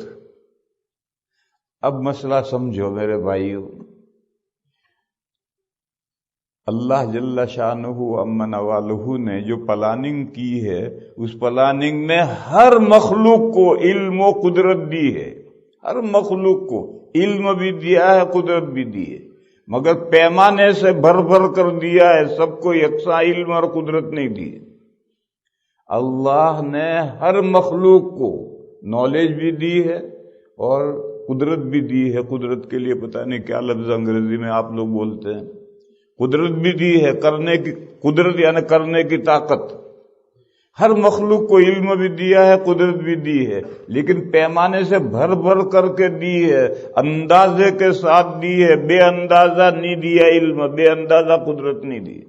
اب مسئلہ سمجھو میرے بھائیو، اللہ جل شانہ عما نوالہ نے جو پلاننگ کی ہے، اس پلاننگ میں ہر مخلوق کو علم و قدرت دی ہے، ہر مخلوق کو علم بھی دیا ہے، قدرت بھی دی ہے، مگر پیمانے سے بھر بھر کر دیا ہے، سب کو یکساں علم اور قدرت نہیں دی۔ اللہ نے ہر مخلوق کو نالج بھی دی ہے اور قدرت بھی دی ہے۔ قدرت کے لیے پتہ نہیں کیا لفظ انگریزی میں آپ لوگ بولتے ہیں، قدرت بھی دی ہے، کرنے کی قدرت یعنی کرنے کی طاقت۔ ہر مخلوق کو علم بھی دیا ہے، قدرت بھی دی ہے، لیکن پیمانے سے بھر بھر کر کے دی ہے، اندازے کے ساتھ دی ہے، بے اندازہ نہیں دیا علم، بے اندازہ قدرت نہیں دی۔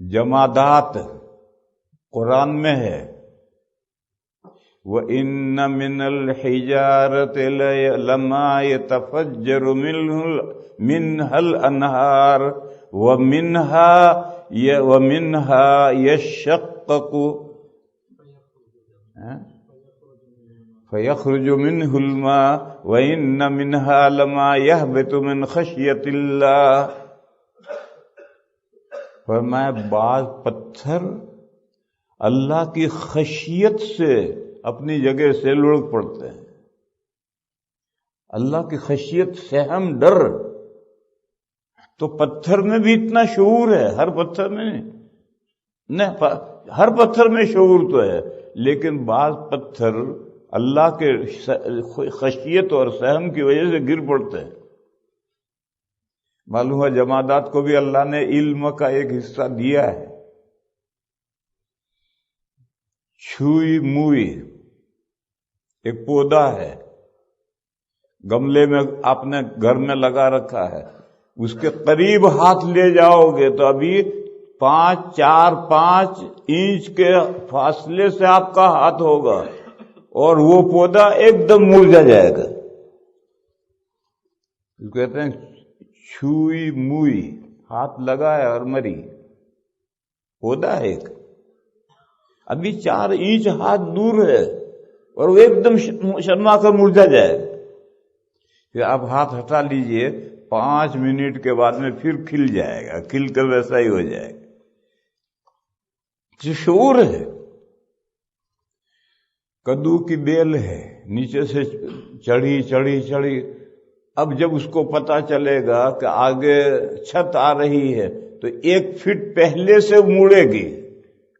جمادات قرآن میں ہے، وَإِنَّ مِنَ الْحِجَارَةِ لَمَا يَتَفَجَّرُ مِنْهَا الْأَنْهَارُ وَمِنْهَا يَشَّقَّقُ فَيَخْرُجُ مِنْهُ الْمَاءُ وَإِنَّ مِنْهَا لَمَا يَهْبِطُ مِنْ خَشْيَةِ اللَّهِ۔ فرمایا بعض پتھر اللہ کی خشیت سے اپنی جگہ سے لڑک پڑتے ہیں، اللہ کی خشیت سے ہم ڈر، تو پتھر میں بھی اتنا شعور ہے، ہر پتھر میں نہیں، ہر پتھر میں شعور تو ہے، لیکن بعض پتھر اللہ کے خشیت اور سہم کی وجہ سے گر پڑتے ہیں۔ معلوم ہے جمادات کو بھی اللہ نے علم کا ایک حصہ دیا ہے۔ چھوئی موئی ایک پودا ہے، گملے میں آپ نے گھر میں لگا رکھا ہے، اس کے قریب ہاتھ لے جاؤ گے تو ابھی 4-5 انچ کے فاصلے سے آپ کا ہاتھ ہوگا اور وہ پودا ایک دم مرجھا جائے گا۔ کہتے ہیں چھوئی موئی، ہاتھ لگایا اور مری، پودا ہے ایک، ابھی 4 انچ ہاتھ دور ہے اور وہ ایک دم شرما کر مرجھا جائے گا۔ پھر آپ ہاتھ ہٹا لیجئے، 5 منٹ کے بعد میں پھر کھل جائے گا، کھل کر ویسا ہی ہو جائے گا۔ جو شعور ہے، کدو کی بیل ہے، نیچے سے چڑھی چڑھی چڑھی، اب جب اس کو پتا چلے گا کہ آگے چھت آ رہی ہے تو 1 فٹ پہلے سے مڑے گی،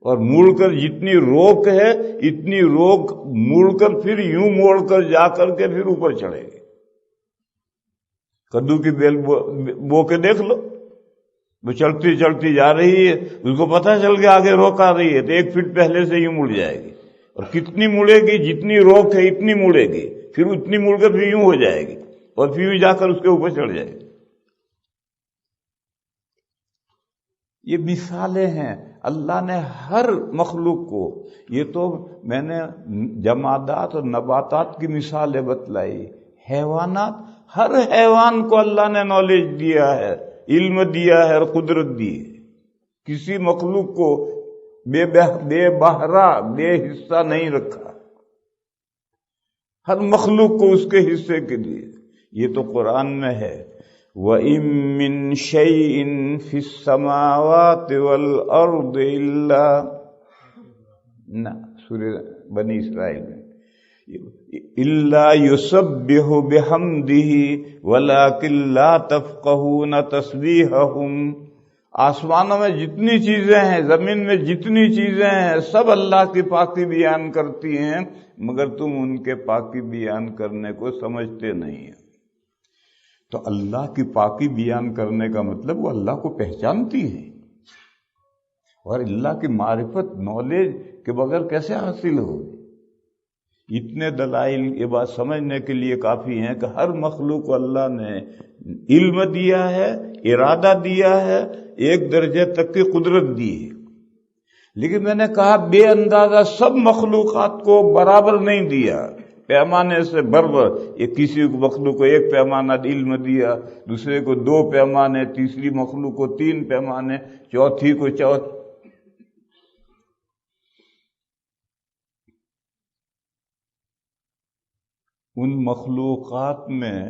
اور مڑ کر جتنی روک ہے اتنی روک مڑ کر پھر یوں موڑ کر جا کر کے پھر اوپر چڑھے گی۔ کدو کی بیل بو کے دیکھ لو، وہ چڑھتی چڑھتی جا رہی ہے، اس کو پتا چل گیا آگے روک آ رہی ہے تو 1 فٹ پہلے سے یوں مڑ جائے گی، اور کتنی مڑے گی؟ جتنی روک ہے اتنی مڑے گی، پھر اتنی مڑ کر پھر یوں ہو جائے گی اور پھر جا کر اس کے اوپر چڑھ جائے گی۔ یہ مثالیں ہیں اللہ نے ہر مخلوق کو. یہ تو میں نے جمادات اور نباتات کی مثالیں بتلائی. حیوانات، ہر حیوان کو اللہ نے نالج دیا ہے، علم دیا ہے اور قدرت دی ہے. کسی مخلوق کو بے بہرا بے حصہ نہیں رکھا، ہر مخلوق کو اس کے حصے کے لیے. یہ تو قرآن میں ہے. وَإِن مِّن شَيْءٍ فِي السَّمَاوَاتِ وَالْأَرْضِ إِلَّا سورہ بنی اسرائیل میں إِلَّا يُسَبِّحُ بِحَمْدِهِ وَلَكِن لَّا تَفْقَهُونَ تَسْبِيحَهُمْ. آسمانوں میں جتنی چیزیں ہیں، زمین میں جتنی چیزیں ہیں، سب اللہ کی پاکی بیان کرتی ہیں، مگر تم ان کے پاکی بیان کرنے کو سمجھتے نہیں ہیں. تو اللہ کی پاکی بیان کرنے کا مطلب وہ اللہ کو پہچانتی ہے. اور اللہ کی معرفت، نالج کے بغیر کیسے حاصل ہوگی؟ اتنے دلائل یہ بات سمجھنے کے لیے کافی ہیں کہ ہر مخلوق کو اللہ نے علم دیا ہے، ارادہ دیا ہے، ایک درجے تک کی قدرت دی ہے. لیکن میں نے کہا بے اندازہ سب مخلوقات کو برابر نہیں دیا، پیمانے سے برابر. یہ کسی مخلوق کو ایک پیمانہ علم دیا، دوسرے کو 2 پیمانے، تیسری مخلوق کو 3 پیمانے، چوتھی کو ان مخلوقات میں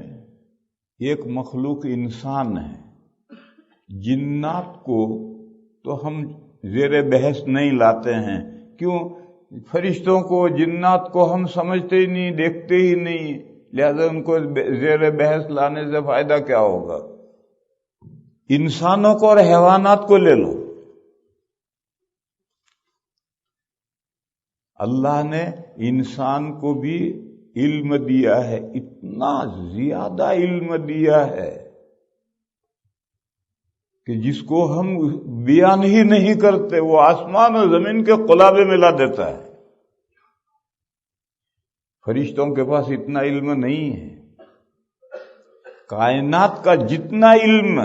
ایک مخلوق انسان ہے. جنات کو تو ہم زیر بحث نہیں لاتے ہیں. کیوں؟ فرشتوں کو، جنات کو ہم سمجھتے ہی نہیں، دیکھتے ہی نہیں، لہذا ان کو زیر بحث لانے سے فائدہ کیا ہوگا؟ انسانوں کو اور حیوانات کو لے لو. اللہ نے انسان کو بھی علم دیا ہے، اتنا زیادہ علم دیا ہے کہ جس کو ہم بیان ہی نہیں کرتے. وہ آسمان اور زمین کے قلابے ملا دیتا ہے. فرشتوں کے پاس اتنا علم نہیں ہے. کائنات کا جتنا علم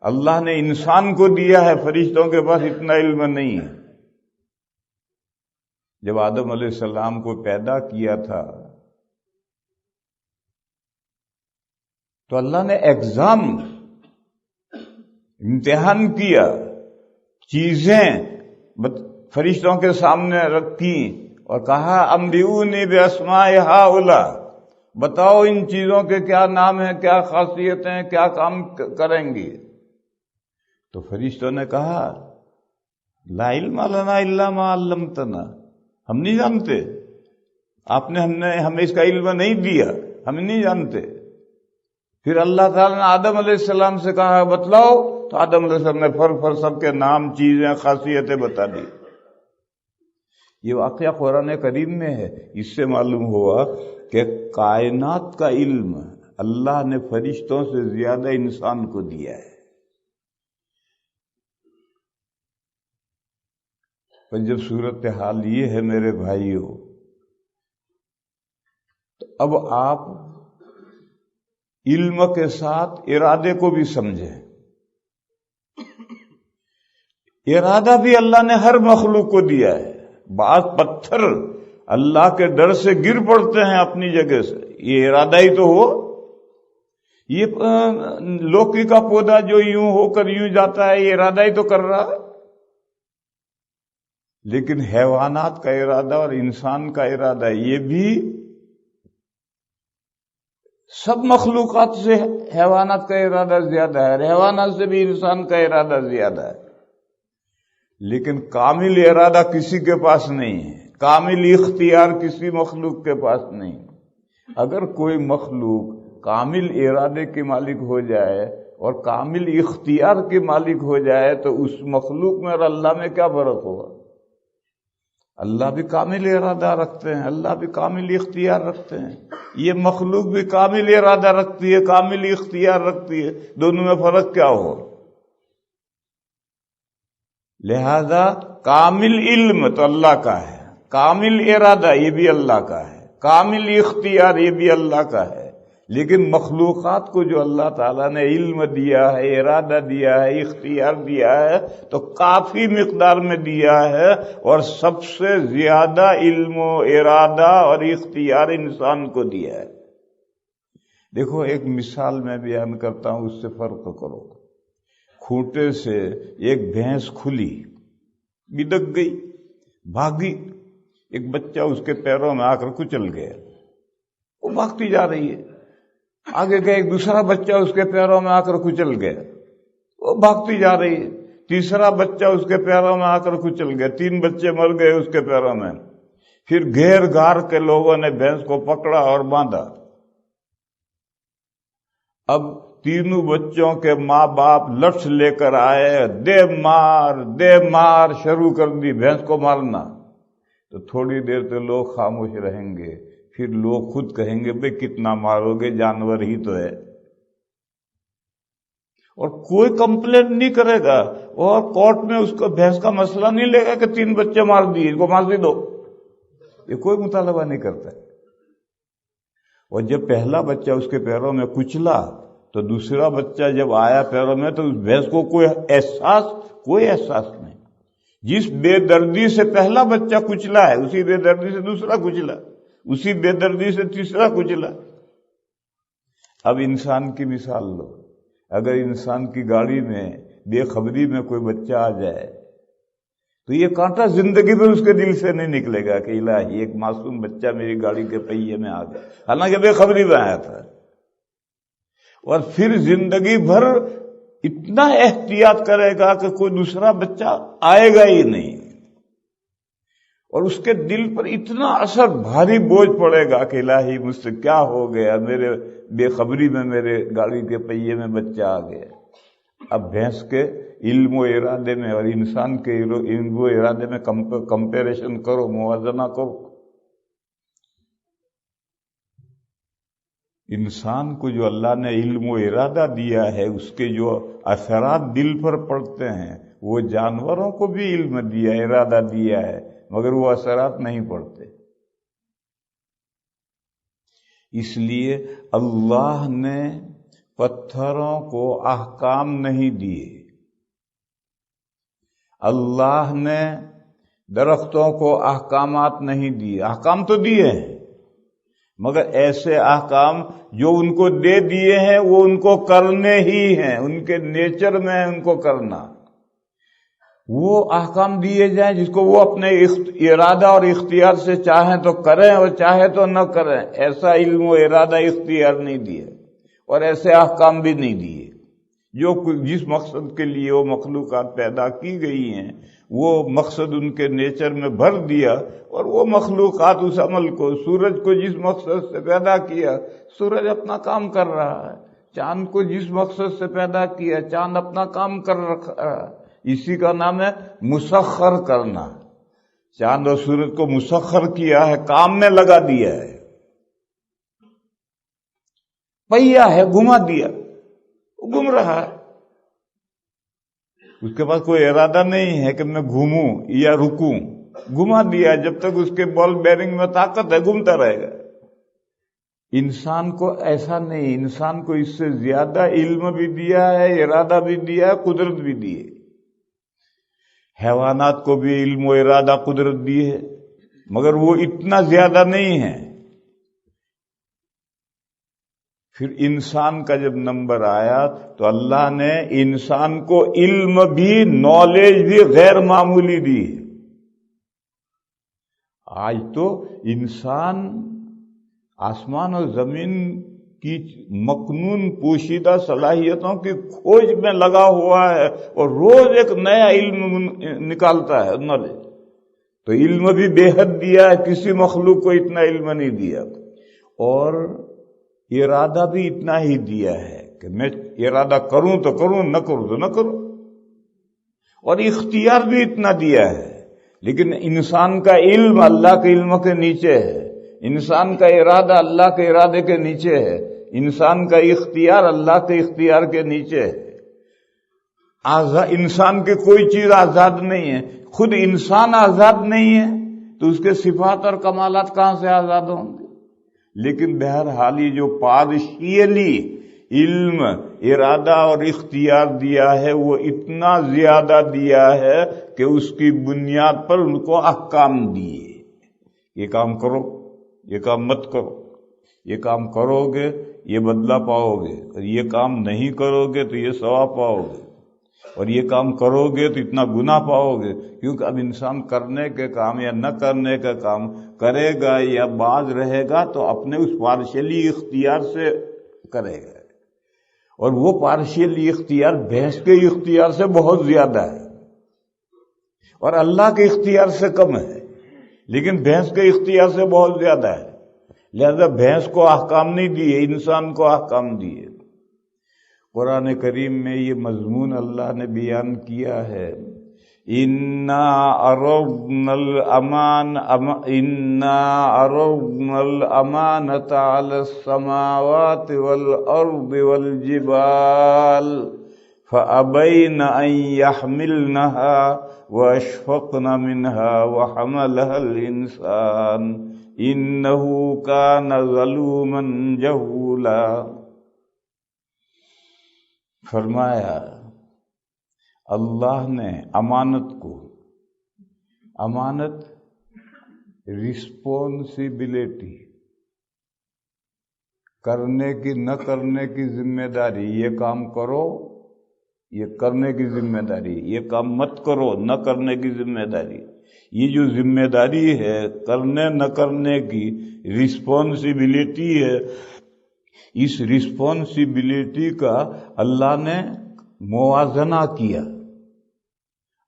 اللہ نے انسان کو دیا ہے، فرشتوں کے پاس اتنا علم نہیں ہے. جب آدم علیہ السلام کو پیدا کیا تھا تو اللہ نے امتحان کیا، چیزیں فرشتوں کے سامنے رکھی اور کہا انبئونی باسماء ہؤلاء، بتاؤ ان چیزوں کے کیا نام ہیں، کیا خاصیتیں ہیں، کیا کام کریں گی. تو فرشتوں نے کہا لا علم لنا الا ما علمتنا، ہم نہیں جانتے، آپ نے ہمیں اس کا علم نہیں دیا، ہم نہیں جانتے. پھر اللہ تعالیٰ نے آدم علیہ السلام سے کہا بتلاؤ، تو آدم علیہ السلام نے فر سب کے نام، چیزیں، خاصیتیں بتا دی. یہ واقعہ قرآن کریم میں ہے. اس سے معلوم ہوا کہ کائنات کا علم اللہ نے فرشتوں سے زیادہ انسان کو دیا ہے. پر جب صورتحال یہ ہے میرے بھائیوں، تو اب آپ علم کے ساتھ ارادے کو بھی سمجھیں. ارادہ بھی اللہ نے ہر مخلوق کو دیا ہے. بعض پتھر اللہ کے ڈر سے گر پڑتے ہیں اپنی جگہ سے، یہ ارادہ ہی تو ہو. یہ لوکی کا پودا جو یوں ہو کر یوں جاتا ہے، یہ ارادہ ہی تو کر رہا ہے. لیکن حیوانات کا ارادہ اور انسان کا ارادہ، یہ بھی سب مخلوقات سے حیوانات کا ارادہ زیادہ ہے، حیوانات سے بھی انسان کا ارادہ زیادہ ہے. لیکن کامل ارادہ کسی کے پاس نہیں ہے، کامل اختیار کسی مخلوق کے پاس نہیں. اگر کوئی مخلوق کامل ارادے کے مالک ہو جائے اور کامل اختیار کے مالک ہو جائے تو اس مخلوق میں اور اللہ میں کیا فرق ہوگا؟ اللہ بھی کامل ارادہ رکھتے ہیں، اللہ بھی کامل اختیار رکھتے ہیں. یہ مخلوق بھی کامل ارادہ رکھتی ہے، کامل اختیار رکھتی ہے. دونوں میں فرق کیا ہو؟ لہذا کامل علم تو اللہ کا ہے، کامل ارادہ یہ بھی اللہ کا ہے، کامل اختیار یہ بھی اللہ کا ہے. لیکن مخلوقات کو جو اللہ تعالیٰ نے علم دیا ہے، ارادہ دیا ہے، اختیار دیا ہے، تو کافی مقدار میں دیا ہے، اور سب سے زیادہ علم و ارادہ اور اختیار انسان کو دیا ہے۔ دیکھو ایک مثال میں بیان کرتا ہوں، اس سے فرق کرو۔ کھوٹے سے ایک بھینس کھلی، بدک گئی، بھاگی، ایک بچہ اس کے پیروں میں آ کر کچل گیا، وہ بھاگتی جا رہی ہے، آگے گئے، ایک دوسرا بچہ اس کے پیروں میں آ کر کچل گیا، وہ بھاگتی جا رہی ہے، تیسرا بچہ اس کے پیروں میں آ کر کچل گیا، 3 بچے مر گئے اس کے پیروں میں۔ پھر گھیر گھار کے لوگوں نے بھینس کو پکڑا اور باندھا۔ اب تینوں بچوں کے ماں باپ لٹھ لے کر آئے، دے مار شروع کر دی بھینس کو مارنا۔ تو تھوڑی دیر تو لوگ خاموش رہیں گے، پھر لوگ خود کہیں گے بھئی کتنا مارو گے، جانور ہی تو ہے، اور کوئی کمپلین نہیں کرے گا، اور کورٹ میں اس کو بھینس کا مسئلہ نہیں لے گا کہ 3 بچے مار دیے، اس کو پھانسی دو، یہ کوئی مطالبہ نہیں کرتا۔ اور جب پہلا بچہ اس کے پیروں میں کچلا تو دوسرا بچہ جب آیا پیروں میں تو اس بھینس کو کوئی احساس نہیں۔ جس بے دردی سے پہلا بچہ کچلا ہے، اسی بے دردی سے دوسرا کچلا، اسی بے دردی سے تیسرا کچلا۔ اب انسان کی مثال لو، اگر انسان کی گاڑی میں بے خبری میں کوئی بچہ آ جائے تو یہ کانٹا زندگی میں اس کے دل سے نہیں نکلے گا کہ الہی ایک معصوم بچہ میری گاڑی کے پہیے میں آ گیا، حالانکہ بے خبری میں آیا تھا۔ اور پھر زندگی بھر اتنا احتیاط کرے گا کہ کوئی دوسرا بچہ آئے گا ہی نہیں، اور اس کے دل پر اتنا اثر بھاری بوجھ پڑے گا کہ الہی مجھ سے کیا ہو گیا، میرے بے خبری میں میرے گاڑی کے پہیے میں بچہ آ گیا۔ اب بھینس کے علم و ارادے میں اور انسان کے علم و ارادے میں کمپیریشن کرو، موازنہ کرو۔ انسان کو جو اللہ نے علم و ارادہ دیا ہے، اس کے جو اثرات دل پر پڑتے ہیں، وہ جانوروں کو بھی علم دیا، ارادہ دیا ہے، مگر وہ اثرات نہیں پڑتے۔ اس لیے اللہ نے پتھروں کو احکام نہیں دیے، اللہ نے درختوں کو احکامات نہیں دیے، احکام تو دیے ہیں مگر ایسے احکام جو ان کو دے دیے ہیں وہ ان کو کرنے ہی ہیں، ان کے نیچر میں ہے ان کو کرنا۔ وہ احکام دیے جائیں جس کو وہ اپنے ارادہ اور اختیار سے چاہیں تو کریں اور چاہے تو نہ کریں، ایسا علم و ارادہ اختیار نہیں دیا، اور ایسے احکام بھی نہیں دیے۔ جو جس مقصد کے لیے وہ مخلوقات پیدا کی گئی ہیں وہ مقصد ان کے نیچر میں بھر دیا، اور وہ مخلوقات اس عمل کو، سورج کو جس مقصد سے پیدا کیا سورج اپنا کام کر رہا ہے، چاند کو جس مقصد سے پیدا کیا چاند اپنا کام کر رہا ہے۔ اسی کا نام ہے مسخر کرنا۔ چاند اور سورج کو مسخر کیا ہے، کام میں لگا دیا ہے، پہیا ہے، گھما دیا، وہ گھوم رہا ہے، اس کے پاس کوئی ارادہ نہیں ہے کہ میں گھوموں یا رکوں، گھما دیا، جب تک اس کے بال بیرنگ میں طاقت ہے گھومتا رہے گا۔ انسان کو ایسا نہیں، انسان کو اس سے زیادہ علم بھی دیا ہے، ارادہ بھی دیا ہے، قدرت بھی دی ہے۔ حیوانات کو بھی علم و ارادہ قدرت دی ہے، مگر وہ اتنا زیادہ نہیں ہے۔ پھر انسان کا جب نمبر آیا تو اللہ نے انسان کو علم بھی، نالج بھی غیر معمولی دی ہے۔ آج تو انسان آسمان اور زمین کی مکنون پوشیدہ صلاحیتوں کی کھوج میں لگا ہوا ہے، اور روز ایک نیا علم نکالتا ہے، نالج۔ تو علم بھی بے حد دیا ہے، کسی مخلوق کو اتنا علم نہیں دیا، اور ارادہ بھی اتنا ہی دیا ہے کہ میں ارادہ کروں تو کروں، نہ کروں تو نہ کروں، اور اختیار بھی اتنا دیا ہے۔ لیکن انسان کا علم اللہ کے علم کے نیچے ہے، انسان کا ارادہ اللہ کے ارادے کے نیچے ہے، انسان کا اختیار اللہ کے اختیار کے نیچے ہے۔ انسان کی کوئی چیز آزاد نہیں ہے، خود انسان آزاد نہیں ہے تو اس کے صفات اور کمالات کہاں سے آزاد ہوں گے؟ لیکن بہرحال یہ جو پارشیلی علم، ارادہ اور اختیار دیا ہے وہ اتنا زیادہ دیا ہے کہ اس کی بنیاد پر ان کو احکام دیے، یہ کام کرو، یہ کام مت کرو، یہ کام کرو گے یہ بدلہ پاؤ گے، اور یہ کام نہیں کرو گے تو یہ ثواب پاؤ گے، اور یہ کام کرو گے تو اتنا گناہ پاؤ گے۔ کیونکہ اب انسان کرنے کے کام یا نہ کرنے کا کام کرے گا یا باز رہے گا تو اپنے اس پارشلی اختیار سے کرے گا، اور وہ پارشلی اختیار بھینس کے اختیار سے بہت زیادہ ہے اور اللہ کے اختیار سے کم ہے، لیکن بھینس کے اختیار سے بہت زیادہ ہے۔ لہذا بھینس کو احکام نہیں دیے، انسان کو احکام دیے۔ قرآن کریم میں یہ مضمون اللہ نے بیان کیا ہے، اِنَّا عَرَضْنَا الْأَمَانَةَ عَلَى السَّمَاوَاتِ وَالْأَرْضِ وَالْجِبَالِ فَأَبَيْنَ أَن يَحْمِلْنَهَا وَأَشْفَقْنَ مِنْهَا وَحَمَلَهَا الْإِنسَانُ إِنَّهُ كَانَ ظَلُومًا جَهُولًا۔ فرمایا اللہ نے امانت کو، امانت رسپونسبلٹی، کرنے کی نہ کرنے کی ذمہ داری، یہ کام کرو یہ کرنے کی ذمہ داری، یہ کام مت کرو نہ کرنے کی ذمہ داری، یہ جو ذمہ داری ہے کرنے نہ کرنے کی رسپونسبلٹی ہے، اس رسپونسبلٹی کا اللہ نے موازنہ کیا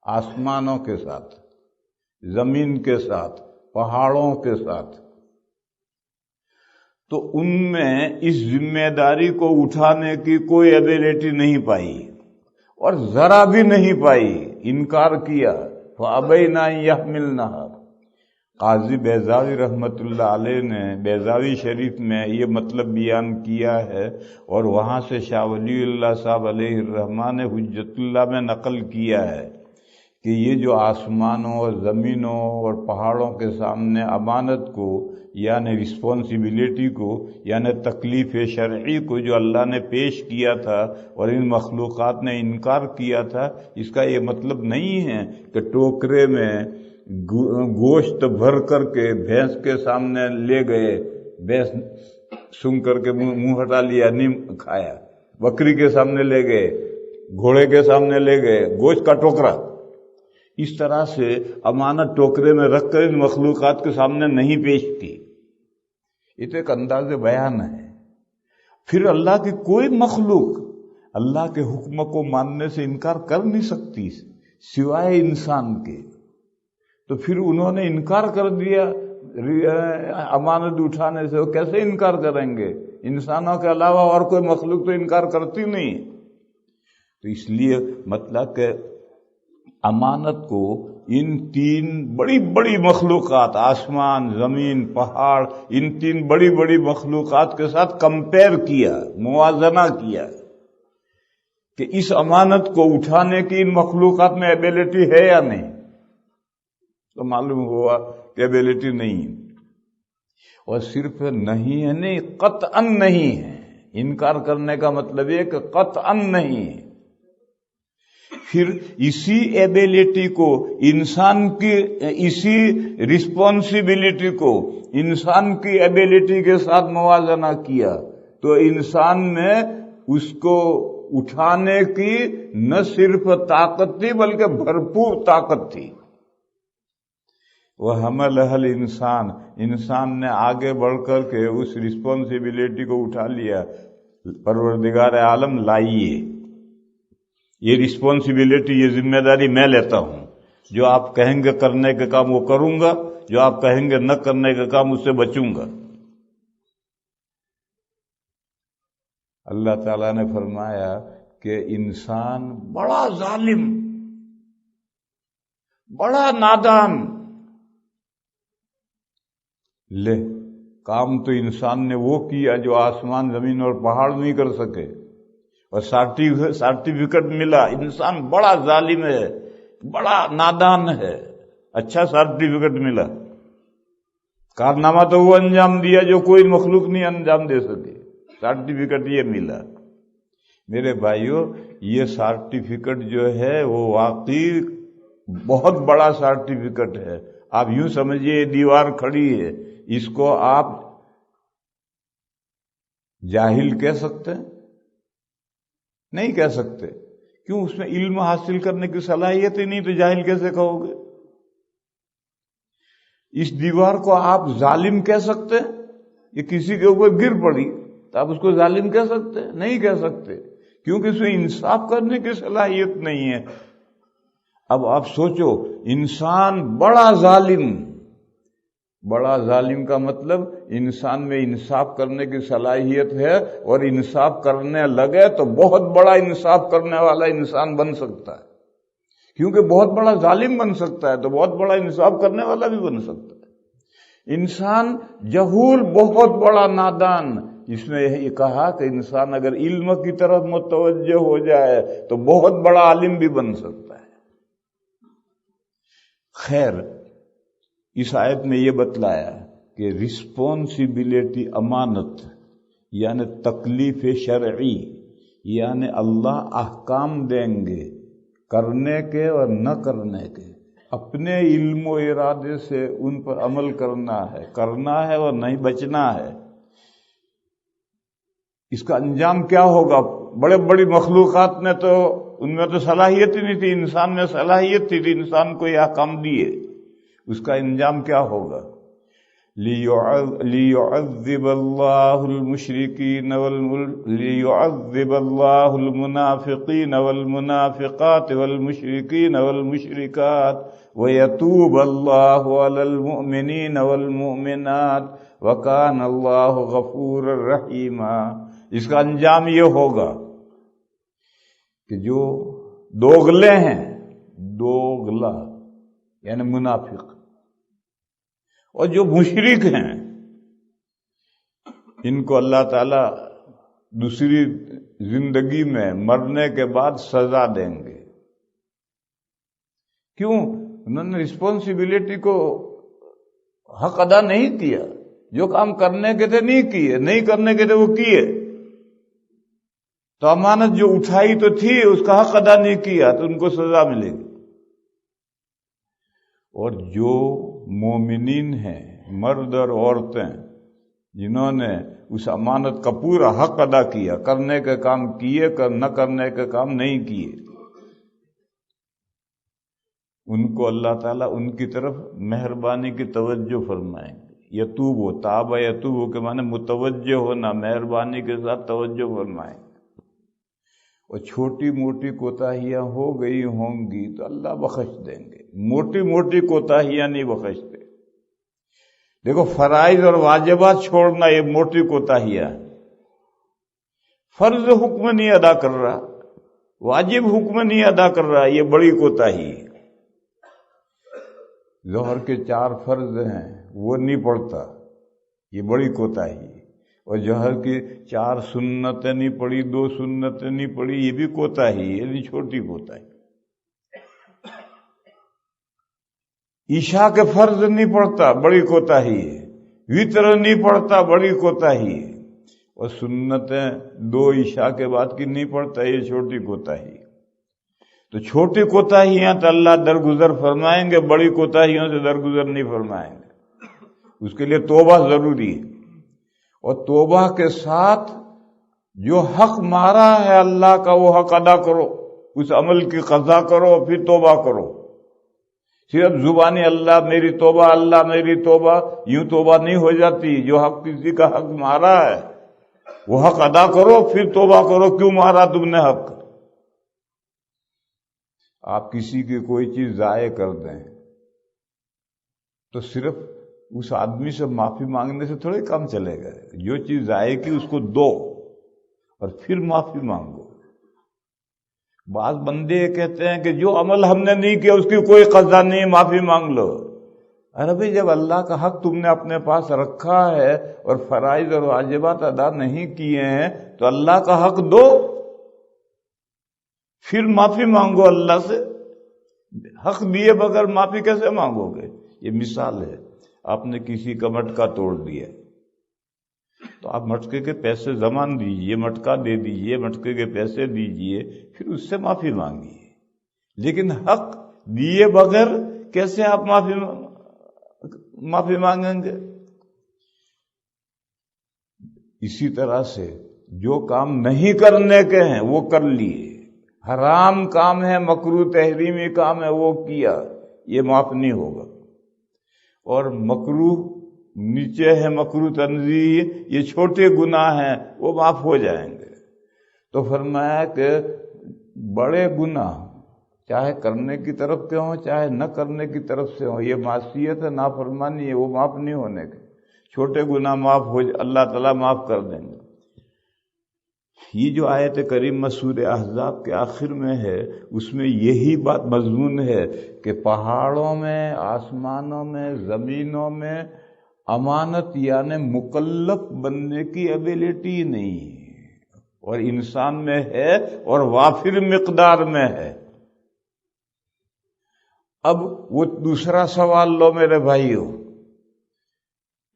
آسمانوں کے ساتھ، زمین کے ساتھ، پہاڑوں کے ساتھ، تو ان میں اس ذمہ داری کو اٹھانے کی کوئی ایبلٹی نہیں پائی اور ذرا بھی نہیں پائی، انکار کیا۔ فَأَبَيْنَا أَن يَحْمِلْنَهَا۔ قاضی بیضاوی رحمۃ اللہ علیہ نے بیضاوی شریف میں یہ مطلب بیان کیا ہے، اور وہاں سے شاہ ولی اللہ صاحب علیہ الرحمٰن نے حجت اللہ میں نقل کیا ہے کہ یہ جو آسمانوں اور زمینوں اور پہاڑوں کے سامنے امانت کو یعنی رسپونسبلٹی کو یعنی تکلیف شرعی کو جو اللہ نے پیش کیا تھا اور ان مخلوقات نے انکار کیا تھا، اس کا یہ مطلب نہیں ہے کہ ٹوکرے میں گوشت بھر کر کے بھینس کے سامنے لے گئے، بھینس سن کر کے منہ ہٹا لیا، نہیں کھایا، بکری کے سامنے لے گئے، گھوڑے کے سامنے لے گئے، گوشت کا ٹوکرا، اس طرح سے امانت ٹوکرے میں رکھ کر ان مخلوقات کے سامنے نہیں پیش کی۔ یہ تو ایک انداز بیان ہے۔ پھر اللہ کی کوئی مخلوق اللہ کے حکم کو ماننے سے انکار کر نہیں سکتی سوائے انسان کے، تو پھر انہوں نے انکار کر دیا امانت اٹھانے سے، وہ کیسے انکار کریں گے؟ انسانوں کے علاوہ اور کوئی مخلوق تو انکار کرتی نہیں۔ تو اس لیے مطلب کہ امانت کو ان تین بڑی بڑی مخلوقات، آسمان، زمین، پہاڑ، ان تین بڑی بڑی مخلوقات کے ساتھ کمپیر کیا، موازنہ کیا کہ اس امانت کو اٹھانے کی ان مخلوقات میں ایبلٹی ہے یا نہیں، تو معلوم ہوا کہ ایبلٹی نہیں ہے، اور صرف نہیں ہے نہیں، قطعاً نہیں ہے۔ انکار کرنے کا مطلب یہ کہ قطعاً نہیں ہے۔ پھر اسی ایبلٹی کو انسان کی، اسی رسپونسبلٹی کو انسان کی ایبلٹی کے ساتھ موازنہ کیا تو انسان میں اس کو اٹھانے کی نہ صرف طاقت تھی بلکہ بھرپور طاقت تھی۔ وَحَمَلَهَا الْإِنسَانُ، انسان نے آگے بڑھ کر کے اس رسپونسبلٹی کو اٹھا لیا، پروردگار عالم لائیے، یہ رسپونسبلٹی، یہ ذمہ داری میں لیتا ہوں، جو آپ کہیں گے کرنے کا کام وہ کروں گا، جو آپ کہیں گے نہ کرنے کا کام اس سے بچوں گا۔ اللہ تعالیٰ نے فرمایا کہ انسان بڑا ظالم، بڑا نادان، لے کام تو انسان نے وہ کیا جو آسمان، زمین اور پہاڑ نہیں کر سکے، اور سرٹیفکیٹ ملا، انسان بڑا ظالم ہے، بڑا نادان ہے، اچھا سرٹیفکیٹ ملا۔ کارنامہ تو وہ انجام دیا جو کوئی مخلوق نہیں انجام دے سکے، سرٹیفکیٹ یہ ملا۔ میرے بھائیوں، یہ سرٹیفکیٹ جو ہے وہ واقعی بہت بڑا سرٹیفکیٹ ہے۔ آپ یوں سمجھیے یہ دیوار کھڑی ہے، اس کو آپ جاہل کہہ سکتے ہیں؟ نہیں کہہ سکتے۔ کیوں؟ اس میں علم حاصل کرنے کی صلاحیت ہی نہیں، تو جاہل کیسے کہو گے؟ اس دیوار کو آپ ظالم کہہ سکتے ہیں؟ یہ کسی کے اوپر گر پڑی تو آپ اس کو ظالم کہہ سکتے ہیں؟ نہیں کہہ سکتے، کیونکہ اس میں انصاف کرنے کی صلاحیت نہیں ہے۔ اب آپ سوچو، انسان بڑا ظالم کا مطلب انسان میں انصاف کرنے کی صلاحیت ہے، اور انصاف کرنے لگے تو بہت بڑا انصاف کرنے والا انسان بن سکتا ہے، کیونکہ بہت بڑا ظالم بن سکتا ہے تو بہت بڑا انصاف کرنے والا بھی بن سکتا ہے۔ انسان جہول، بہت بڑا نادان۔ اس نے یہ کہا کہ انسان اگر علم کی طرف متوجہ ہو جائے تو بہت بڑا عالم بھی بن سکتا ہے۔ خیر، اس آیت میں یہ بتلایا کہ رسپانسبلٹی، امانت، یعنی تکلیف شرعی، یعنی اللہ احکام دیں گے کرنے کے اور نہ کرنے کے، اپنے علم و ارادے سے ان پر عمل کرنا ہے اور نہیں بچنا ہے۔ اس کا انجام کیا ہوگا؟ بڑے بڑی مخلوقات نے تو ان میں تو صلاحیت ہی نہیں تھی، انسان میں صلاحیت تھی، انسان کو یہ احکام دیے، اس کا انجام کیا ہوگا؟ لِيُعَذِّبَ اللَّهُ الْمُشْرِكِينَ لِيُعَذِّبَ اللَّهُ الْمُنَافِقِينَ وَالْمُنَافِقَاتِ وَالْمُشْرِكِينَ وَالْمُشْرِكَاتِ وَيَتُوبَ اللَّهُ عَلَى الْمُؤْمِنِينَ وَالْمُؤْمِنَاتِ وَكَانَ اللَّهُ غَفُورًا رَحِيمًا۔ اس کا انجام یہ ہوگا کہ جو دوغلے ہیں، دوغلا یعنی منافق، اور جو مشرک ہیں، ان کو اللہ تعالی دوسری زندگی میں مرنے کے بعد سزا دیں گے۔ کیوں؟ انہوں نے رسپانسبلٹی کو حق ادا نہیں کیا، جو کام کرنے کے تھے نہیں کیے، نہیں کرنے کے تھے وہ کیے، تو امانت جو اٹھائی تو تھی اس کا حق ادا نہیں کیا تو ان کو سزا ملے گی۔ اور جو مومنین ہیں، مرد اور عورتیں، جنہوں نے اس امانت کا پورا حق ادا کیا، کرنے کے کام کیے، نہ کرنے کے کام نہیں کیے، ان کو اللہ تعالیٰ ان کی طرف مہربانی کی توجہ فرمائیں گے۔ یتوبو، تاب یتوبو کے معنی متوجہ ہونا، مہربانی کے ساتھ توجہ فرمائیں گے۔ اور چھوٹی موٹی کوتاہیاں ہو گئی ہوں گی تو اللہ بخش دیں گے، موٹی موٹی کوتاہیاں نہیں بخشتے۔ دیکھو، فرائض اور واجبات چھوڑنا یہ موٹی کوتاہیاں، فرض حکم نہیں ادا کر رہا، واجب حکم نہیں ادا کر رہا، یہ بڑی کوتاہی ہے۔ ظہر کے 4 فرض ہیں وہ نہیں پڑھتا، یہ بڑی کوتاہی ہے۔ اور ظہر کی 4 سنتیں نہیں پڑھی، 2 سنتیں نہیں پڑھی، یہ بھی کوتاہی ہے، یہ نہیں چھوٹی کوتاہی۔ عشاء کے فرض نہیں پڑھتا، بڑی کوتاہی ہے۔ وتر نہیں پڑھتا، بڑی کوتاہی ہے۔ اور سنتیں 2 عشاء کے بعد کی نہیں پڑھتا، یہ چھوٹی کوتاہی ہے۔ تو چھوٹی کوتاہیاں تو اللہ درگزر فرمائیں گے، بڑی کوتاہیوں سے درگزر نہیں فرمائیں گے۔ اس کے لیے توبہ ضروری ہے، اور توبہ کے ساتھ جو حق مارا ہے اللہ کا وہ حق ادا کرو، اس عمل کی قضا کرو، پھر توبہ کرو۔ صرف زبانی اللہ میری توبہ، اللہ میری توبہ، یوں توبہ نہیں ہو جاتی۔ جو حق کسی کا حق مارا ہے وہ حق ادا کرو، پھر توبہ کرو، کیوں مارا تم نے حق۔ آپ کسی کی کوئی چیز ضائع کر دیں تو صرف اس آدمی سے معافی مانگنے سے تھوڑے کام چلے گا۔ جو چیز ضائع کی اس کو دو اور پھر معافی مانگو۔ بعض بندے کہتے ہیں کہ جو عمل ہم نے نہیں کیا اس کی کوئی قضا نہیں، معافی مانگ لو۔ ارے بھائی، جب اللہ کا حق تم نے اپنے پاس رکھا ہے اور فرائض اور واجبات ادا نہیں کیے ہیں تو اللہ کا حق دو، پھر معافی مانگو اللہ سے۔ حق دیے بغیر معافی کیسے مانگو گے؟ یہ مثال ہے۔ آپ نے کسی کا مٹکا توڑ دیا تو آپ مٹکے کے پیسے ضمان دیجئے، مٹکا دے دیجئے، مٹکے کے پیسے دیجئے، پھر اس سے معافی مانگیے۔ لیکن حق دیے بغیر کیسے آپ معافی مانگیں گے؟ اسی طرح سے جو کام نہیں کرنے کے ہیں وہ کر لیے، حرام کام ہے، مکروہ تحریمی کام ہے، وہ کیا، یہ معاف نہیں ہوگا۔ اور مکروہ نیچے ہے، مکروہ تنزیہ، یہ چھوٹے گناہ ہیں، وہ معاف ہو جائیں گے۔ تو فرمایا کہ بڑے گناہ چاہے کرنے کی طرف کے ہوں چاہے نہ کرنے کی طرف سے ہوں، یہ معصیت ہے، نافرمانی ہے، وہ معاف نہیں ہونے کے۔ چھوٹے گناہ معاف ہو، اللہ تعالیٰ معاف کر دیں گے۔ یہ جو آیت کریمہ سورہ احزاب کے آخر میں ہے، اس میں یہی بات مضمون ہے کہ پہاڑوں میں، آسمانوں میں، زمینوں میں امانت یعنی مکلف بننے کی ایبیلٹی نہیں ہے، اور انسان میں ہے، اور وافر مقدار میں ہے۔ اب وہ دوسرا سوال لو میرے بھائیو۔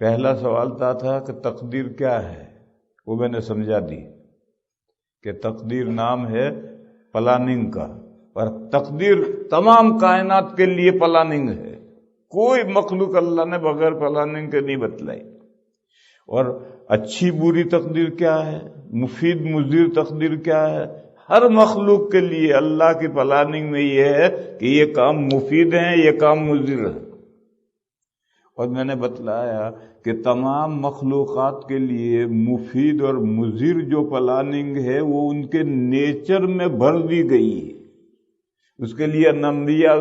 پہلا سوال تھا کہ تقدیر کیا ہے، وہ میں نے سمجھا دی کہ تقدیر نام ہے پلاننگ کا، اور تقدیر تمام کائنات کے لیے پلاننگ ہے، کوئی مخلوق اللہ نے بغیر پلاننگ کے نہیں بتلائی۔ اور اچھی بری تقدیر کیا ہے، مفید مضر تقدیر کیا ہے، ہر مخلوق کے لیے اللہ کی پلاننگ میں یہ ہے کہ یہ کام مفید ہیں، یہ کام مضر ہے۔ اور میں نے بتلایا کہ تمام مخلوقات کے لیے مفید اور مضر جو پلاننگ ہے وہ ان کے نیچر میں بھر دی گئی ہے۔ اس کے لیے انبیاء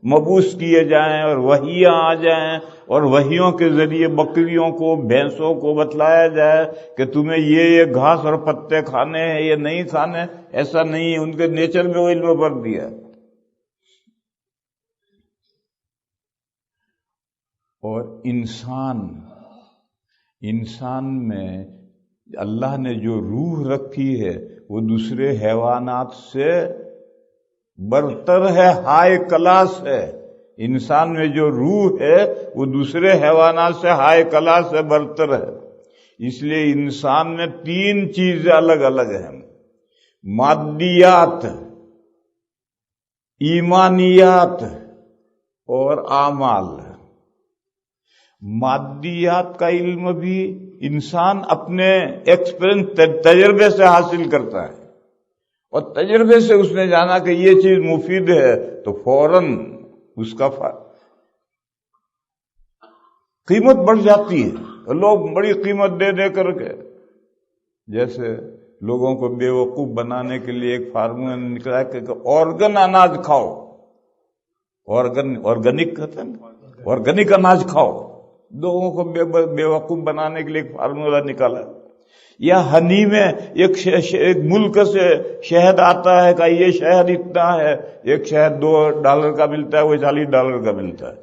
مبعوث کیے جائیں اور وحیاں آ جائیں، اور وحیوں کے ذریعے بکریوں کو، بھینسوں کو بتلایا جائے کہ تمہیں یہ گھاس اور پتے کھانے ہیں، یہ نہیں کھانے، ایسا نہیں ہے، ان کے نیچر میں وہ علم بھر دیا۔ اور انسان میں اللہ نے جو روح رکھی ہے وہ دوسرے حیوانات سے برتر ہے، ہائی کلاس ہے۔ انسان میں جو روح ہے وہ دوسرے حیوانات سے ہائی کلاس ہے، برتر ہے۔ اس لیے انسان میں تین چیزیں الگ الگ ہیں: مادیات، ایمانیات اور اعمال۔ مادیات کا علم بھی انسان اپنے ایکسپیرینس، تجربے سے حاصل کرتا ہے، اور تجربے سے اس نے جانا کہ یہ چیز مفید ہے تو فوراً اس کا قیمت بڑھ جاتی ہے۔ لوگ بڑی قیمت دے دے کر کے، جیسے لوگوں کو بے وقوف بنانے کے لیے ایک فارمولہ نکلا کہ آرگن اناج کھاؤ، آرگینک کہتے ہیں، آرگینک اناج کھاؤ۔ لوگوں کو بے وقوف بنانے کے لیے ایک فارمولہ نکالا۔ یا ہنی میں ایک ملک سے شہد آتا ہے کہ یہ شہد اتنا ہے، ایک شہد $2 کا ملتا ہے، وہ $40 کا ملتا ہے۔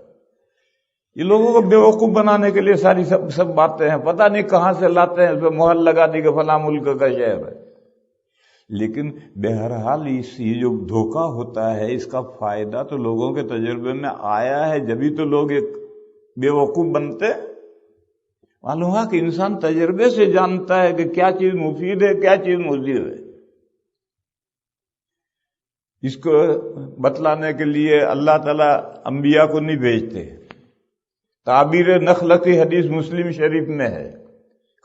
یہ لوگوں کو بے وقوف بنانے کے لیے ساری سب باتیں ہیں، پتہ نہیں کہاں سے لاتے ہیں، اس پہ مہر لگا دی کہ فلاں ملک کا شہر ہے۔ لیکن بہرحال یہ جو دھوکہ ہوتا ہے، اس کا فائدہ تو لوگوں کے تجربے میں آیا ہے، جبھی تو لوگ ایک بے وقوف بنتے۔ معلوم ہے کہ انسان تجربے سے جانتا ہے کہ کیا چیز مفید ہے، کیا چیز مضر ہے۔ اس کو بتلانے کے لیے اللہ تعالیٰ انبیاء کو نہیں بھیجتے۔ تعبیر نخل کی حدیث مسلم شریف میں ہے،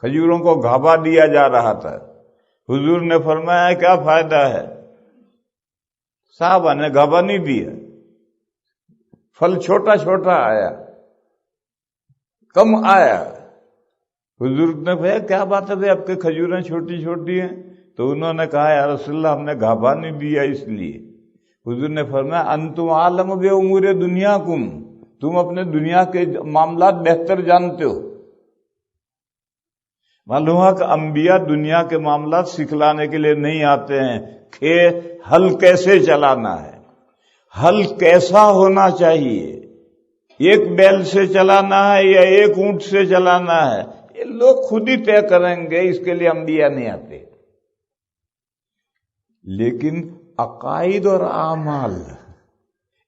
کھجوروں کو گھابا دیا جا رہا تھا، حضور نے فرمایا کیا فائدہ ہے؟ صحابہ نے گھابا نہیں دیا، پھل چھوٹا چھوٹا آیا، کم آیا۔ حضور نے کہا کیا بات ہے بھائی، آپ کے کھجوریں چھوٹی چھوٹی ہیں؟ تو انہوں نے کہا یا رسول اللہ ہم نے گھابا نہیں دیا اس لیے۔ حضور نے فرمایا انتم عالم بامور دنیاکم، تم اپنے دنیا کے معاملات بہتر جانتے ہو۔ معلوم ہے کہ انبیاء دنیا کے معاملات سکھلانے کے لیے نہیں آتے ہیں، کہ حل کیسے چلانا ہے، حل کیسا ہونا چاہیے، ایک بیل سے چلانا ہے یا ایک اونٹ سے چلانا ہے، یہ لوگ خود ہی طے کریں گے، اس کے لیے انبیاء نہیں آتے۔ لیکن عقائد اور اعمال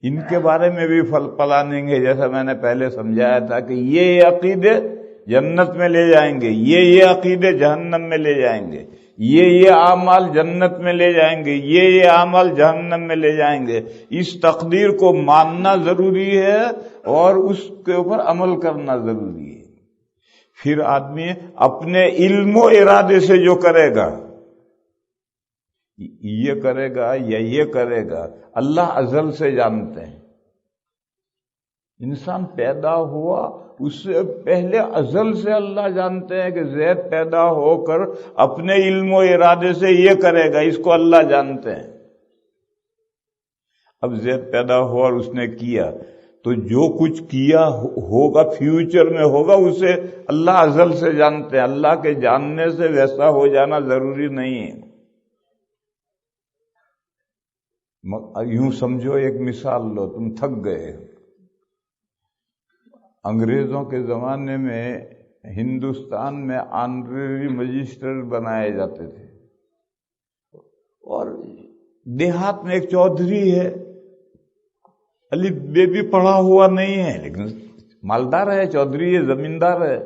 ان کے بارے میں بھی پلاننگ ہے، جیسا میں نے پہلے سمجھایا تھا کہ یہ عقیدے جنت میں لے جائیں گے، یہ عقیدے جہنم میں لے جائیں گے، یہ اعمال جنت میں لے جائیں گے، یہ اعمال جہنم میں لے جائیں گے۔ اس تقدیر کو ماننا ضروری ہے اور اس کے اوپر عمل کرنا ضروری ہے۔ پھر آدمی اپنے علم و ارادے سے جو کرے گا، یہ کرے گا یا یہ کرے گا، اللہ ازل سے جانتے ہیں۔ انسان پیدا ہوا اس سے پہلے ازل سے اللہ جانتے ہیں کہ زید پیدا ہو کر اپنے علم و ارادے سے یہ کرے گا، اس کو اللہ جانتے ہیں۔ اب زید پیدا ہوا اور اس نے کیا، تو جو کچھ کیا ہوگا فیوچر میں ہوگا اسے اللہ ازل سے جانتے ہیں۔ اللہ کے جاننے سے ویسا ہو جانا ضروری نہیں ہے۔ یوں سمجھو، ایک مثال لو، تم تھک گئے۔ انگریزوں کے زمانے میں ہندوستان میں آنریری مجسٹر بنائے جاتے تھے، اور دیہات میں ایک چودھری ہے، الف بے بھی پڑھا ہوا نہیں ہے لیکن مالدار ہے، چودھری ہے، زمیندار ہے،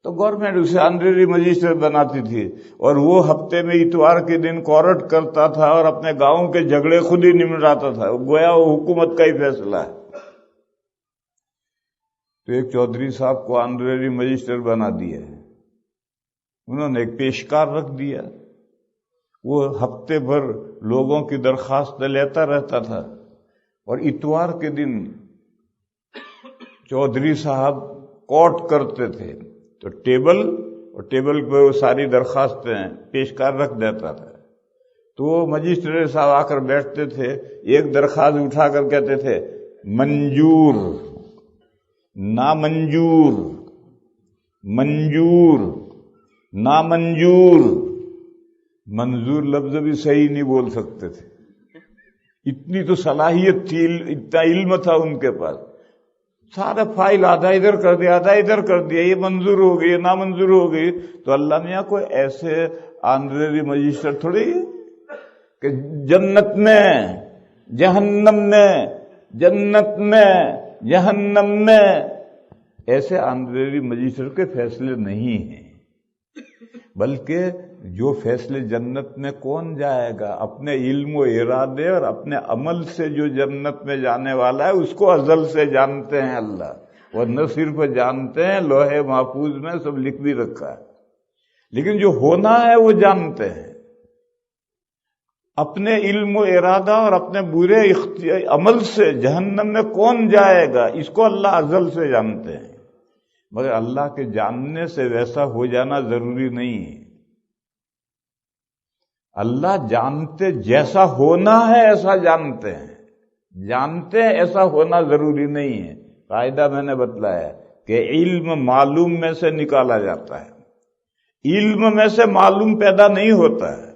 تو گورنمنٹ اسے آنریری مجسٹر بناتی تھی، اور وہ ہفتے میں اتوار کے دن کورٹ کرتا تھا اور اپنے گاؤں کے جھگڑے خود ہی نمٹاتا تھا، گویا وہ حکومت کا ہی فیصلہ ہے۔ تو ایک چودھری صاحب کو آنریری مجسٹر بنا دیا، انہوں نے ایک پیشکار رکھ دیا، وہ ہفتے بھر لوگوں کی درخواست لیتا رہتا تھا، اور اتوار کے دن چودھری صاحب کوٹ کرتے تھے، تو ٹیبل پہ وہ ساری درخواستیں پیشکار رکھ دیتا تھا، تو وہ مجسٹریٹ صاحب آ کر بیٹھتے تھے، ایک درخواست اٹھا کر کہتے تھے منظور، نامنظور، منظور، نامنظور، منظور لفظ بھی صحیح نہیں بول سکتے تھے، اتنی تو صلاحیت تھی، اتنا علم تھا ان کے پاس۔ سارا فائل آدھا ادھر کر دیا، آدھا ادھر کر دیا، یہ منظور ہو گئی، یہ نامنظور ہو گئی۔ تو اللہ میاں کوئی ایسے آنریری مجسٹر تھوڑی کہ جنت میں، جہنم میں، جنت میں، جہنم میں، ایسے آنریری مجسٹر کے فیصلے نہیں ہیں، بلکہ جو فیصلے جنت میں کون جائے گا، اپنے علم و ارادے اور اپنے عمل سے جو جنت میں جانے والا ہے اس کو ازل سے جانتے ہیں اللہ، اور نہ صرف جانتے ہیں، لوح محفوظ میں سب لکھ بھی رکھا ہے، لیکن جو ہونا ہے وہ جانتے ہیں۔ اپنے علم و ارادہ اور اپنے برے عمل سے جہنم میں کون جائے گا اس کو اللہ ازل سے جانتے ہیں، مگر اللہ کے جاننے سے ویسا ہو جانا ضروری نہیں ہے۔ اللہ جانتے، جیسا ہونا ہے ایسا جانتے ہیں، جانتے ہیں ایسا ہونا ضروری نہیں ہے۔ قاعدہ میں نے بتلایا کہ علم معلوم میں سے نکالا جاتا ہے، علم میں سے معلوم پیدا نہیں ہوتا ہے۔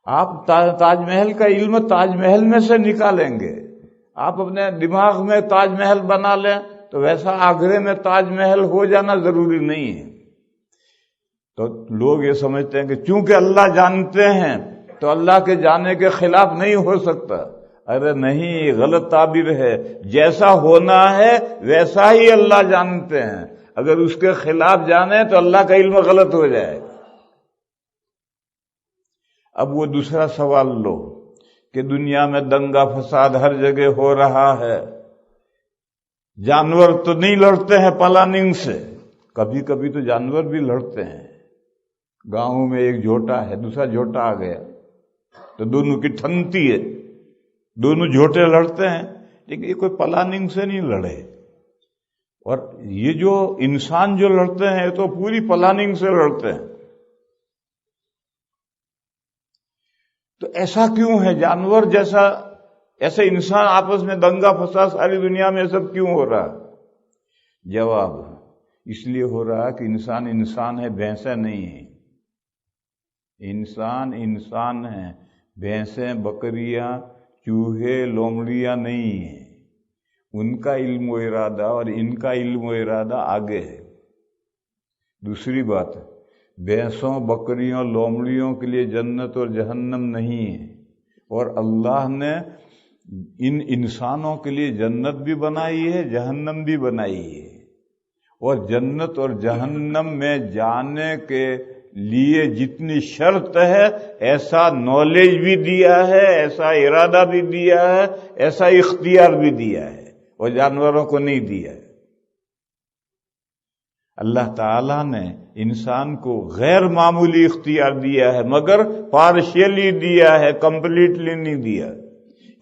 آپ تاج محل کا علم تاج محل میں سے نکالیں گے، آپ اپنے دماغ میں تاج محل بنا لیں تو ویسا آگرے میں تاج محل ہو جانا ضروری نہیں ہے۔ تو لوگ یہ سمجھتے ہیں کہ چونکہ اللہ جانتے ہیں تو اللہ کے جانے کے خلاف نہیں ہو سکتا۔ ارے نہیں، غلط تعبیر ہے، جیسا ہونا ہے ویسا ہی اللہ جانتے ہیں، اگر اس کے خلاف جانے تو اللہ کا علم غلط ہو جائے۔ اب وہ دوسرا سوال لو کہ دنیا میں دنگا فساد ہر جگہ ہو رہا ہے، جانور تو نہیں لڑتے ہیں پلاننگ سے، کبھی کبھی تو جانور بھی لڑتے ہیں۔ گاؤں میں ایک جھوٹا ہے، دوسرا جھوٹا آ گیا تو دونوں کی ٹھنتی ہے، دونوں جھوٹے لڑتے ہیں، لیکن یہ کوئی پلاننگ سے نہیں لڑے۔ اور یہ جو انسان جو لڑتے ہیں تو پوری پلاننگ سے لڑتے ہیں۔ تو ایسا کیوں ہے؟ جانور جیسا ایسے انسان آپس میں دنگا فساد ساری دنیا میں سب کیوں ہو رہا؟ جواب، اس لیے ہو رہا کہ انسان انسان ہے، بھینسیں نہیں ہیں۔ انسان انسان ہے، بھینسیں، بکریاں، چوہے، لومڑیاں نہیں ہیں۔ ان کا علم و ارادہ اور ان کا علم و ارادہ آگے ہے۔ دوسری بات، بھینسوں، بکریوں، لومڑیوں کے لیے جنت اور جہنم نہیں ہے، اور اللہ نے ان انسانوں کے لیے جنت بھی بنائی ہے، جہنم بھی بنائی ہے، اور جنت اور جہنم میں جانے کے لیے جتنی شرط ہے ایسا نالج بھی دیا ہے، ایسا ارادہ بھی دیا ہے، ایسا اختیار بھی دیا ہے، اور جانوروں کو نہیں دیا ہے۔ اللہ تعالیٰ نے انسان کو غیر معمولی اختیار دیا ہے، مگر پارشیلی دیا ہے، کمپلیٹلی نہیں دیا۔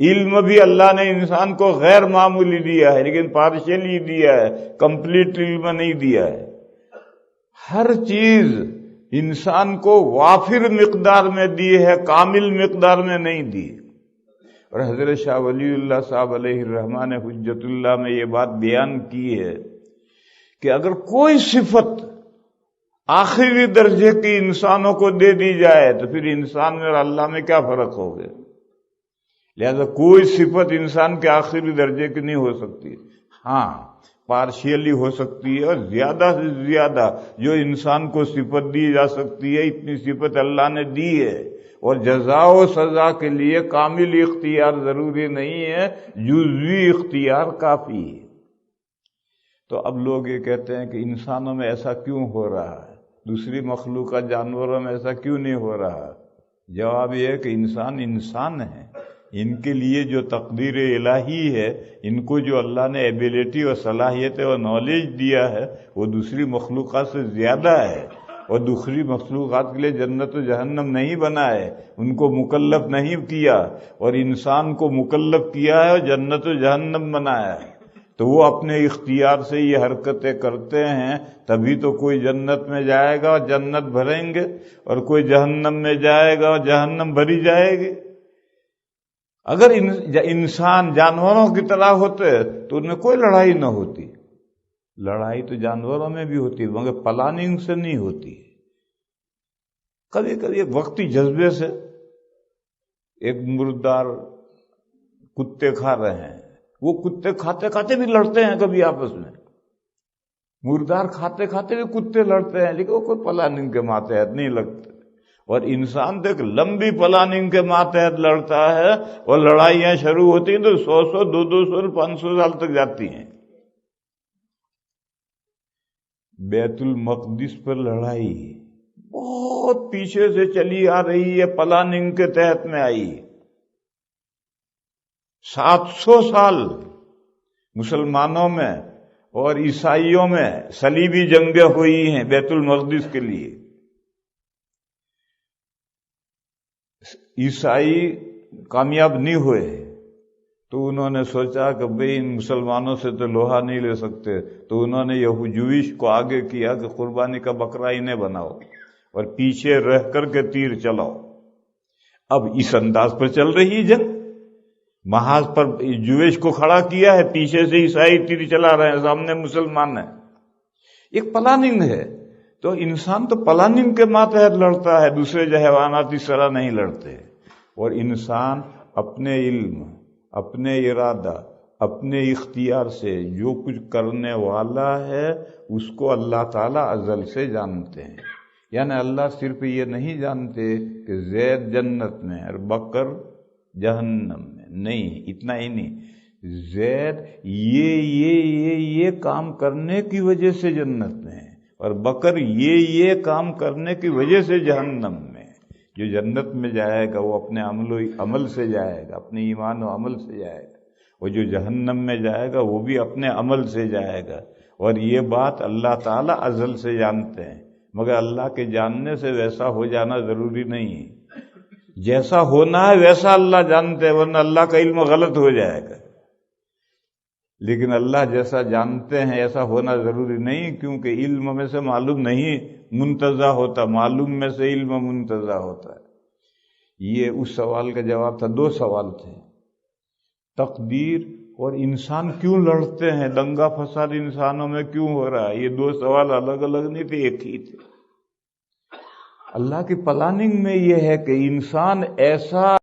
علم بھی اللہ نے انسان کو غیر معمولی دیا ہے، لیکن پارشیلی دیا ہے، کمپلیٹ علم نہیں دیا ہے۔ ہر چیز انسان کو وافر مقدار میں دی ہے، کامل مقدار میں نہیں دی۔ اور حضرت شاہ ولی اللہ صاحب علیہ الرحمٰن حجت اللہ میں یہ بات بیان کی ہے کہ اگر کوئی صفت آخری درجے کی انسانوں کو دے دی جائے تو پھر انسان میں اور اللہ میں کیا فرق ہوگا؟ لہذا کوئی صفت انسان کے آخری درجے کی نہیں ہو سکتی، ہاں پارشیلی ہو سکتی ہے، اور زیادہ سے زیادہ جو انسان کو صفت دی جا سکتی ہے اتنی صفت اللہ نے دی ہے، اور جزا و سزا کے لیے کامل اختیار ضروری نہیں ہے، جزوی اختیار کافی ہے۔ تو اب لوگ یہ کہتے ہیں کہ انسانوں میں ایسا کیوں ہو رہا ہے، دوسری مخلوقات جانوروں میں ایسا کیوں نہیں ہو رہا؟ جواب یہ ہے کہ انسان ہے، ان کے لیے جو تقدیر الہی ہے، ان کو جو اللہ نے ایبیلٹی اور صلاحیت اور نالج دیا ہے وہ دوسری مخلوقات سے زیادہ ہے، اور دوسری مخلوقات کے لیے جنت و جہنم نہیں بنا ہے، ان کو مکلف نہیں کیا، اور انسان کو مکلف کیا ہے اور جنت و جہنم بنایا ہے۔ تو وہ اپنے اختیار سے یہ حرکتیں کرتے ہیں، تبھی تو کوئی جنت میں جائے گا اور جنت بھریں گے، اور کوئی جہنم میں جائے گا اور جہنم بھری جائے گی۔ اگر انسان جانوروں کی طرح ہوتے تو ان میں کوئی لڑائی نہ ہوتی۔ لڑائی تو جانوروں میں بھی ہوتی مگر پلاننگ سے نہیں ہوتی۔ کبھی کبھی ایک وقتی جذبے سے ایک مردار کتے کھا رہے ہیں، وہ کتے کھاتے کھاتے بھی لڑتے ہیں کبھی آپس میں، مردار کھاتے کھاتے بھی کتے لڑتے ہیں، لیکن وہ کوئی پلاننگ کے ماتحت نہیں لگتے۔ اور انسان تو ایک لمبی پلاننگ کے ماتحت لڑتا ہے، اور لڑائیاں شروع ہوتی ہیں تو 100 200 500 سال تک جاتی ہیں۔ بیت المقدس پر لڑائی بہت پیچھے سے چلی آ رہی ہے، پلاننگ کے تحت میں آئی۔ 700 سال مسلمانوں میں اور عیسائیوں میں صلیبی جنگیں ہوئی ہیں بیت المقدس کے لیے۔ عیسائی کامیاب نہیں ہوئے تو انہوں نے سوچا کہ بھئی ان مسلمانوں سے تو لوہا نہیں لے سکتے، تو انہوں نے جویش کو آگے کیا کہ قربانی کا بکرا انہیں بناؤ اور پیچھے رہ کر کے تیر چلاؤ۔ اب اس انداز پر چل رہی جنگ، محاذ پر جویش کو کھڑا کیا ہے، پیچھے سے عیسائی تیر چلا رہے ہیں، سامنے مسلمان ہیں۔ ایک پلاننگ ہے۔ تو انسان تو پلاننگ کے ماتحت لڑتا ہے، دوسرے حیوانات اس طرح نہیں لڑتے۔ اور انسان اپنے علم، اپنے ارادہ، اپنے اختیار سے جو کچھ کرنے والا ہے اس کو اللہ تعالیٰ ازل سے جانتے ہیں۔ یعنی اللہ صرف یہ نہیں جانتے کہ زید جنت میں اور بکر جہنم میں، نہیں، اتنا ہی نہیں، زید یہ کام کرنے کی وجہ سے جنت میں ہے، اور بکر یہ کام کرنے کی وجہ سے جہنم میں۔ جو جنت میں جائے گا وہ اپنے عمل سے جائے گا، اپنے ایمان و عمل سے جائے گا، اور جو جہنم میں جائے گا وہ بھی اپنے عمل سے جائے گا۔ اور یہ بات اللہ تعالیٰ ازل سے جانتے ہیں، مگر اللہ کے جاننے سے ویسا ہو جانا ضروری نہیں ہے۔ جیسا ہونا ہے ویسا اللہ جانتے ہیں، ورنہ اللہ کا علم غلط ہو جائے گا۔ لیکن اللہ جیسا جانتے ہیں ایسا ہونا ضروری نہیں، کیونکہ علم میں سے معلوم نہیں منتزع ہوتا، معلوم میں سے علم منتزع ہوتا ہے۔ یہ اس سوال کا جواب تھا۔ 2 سوال تھے، تقدیر اور انسان کیوں لڑتے ہیں، دنگا فساد انسانوں میں کیوں ہو رہا ہے۔ یہ 2 سوال الگ الگ نہیں تھے، ایک ہی تھے۔ اللہ کی پلاننگ میں یہ ہے کہ انسان ایسا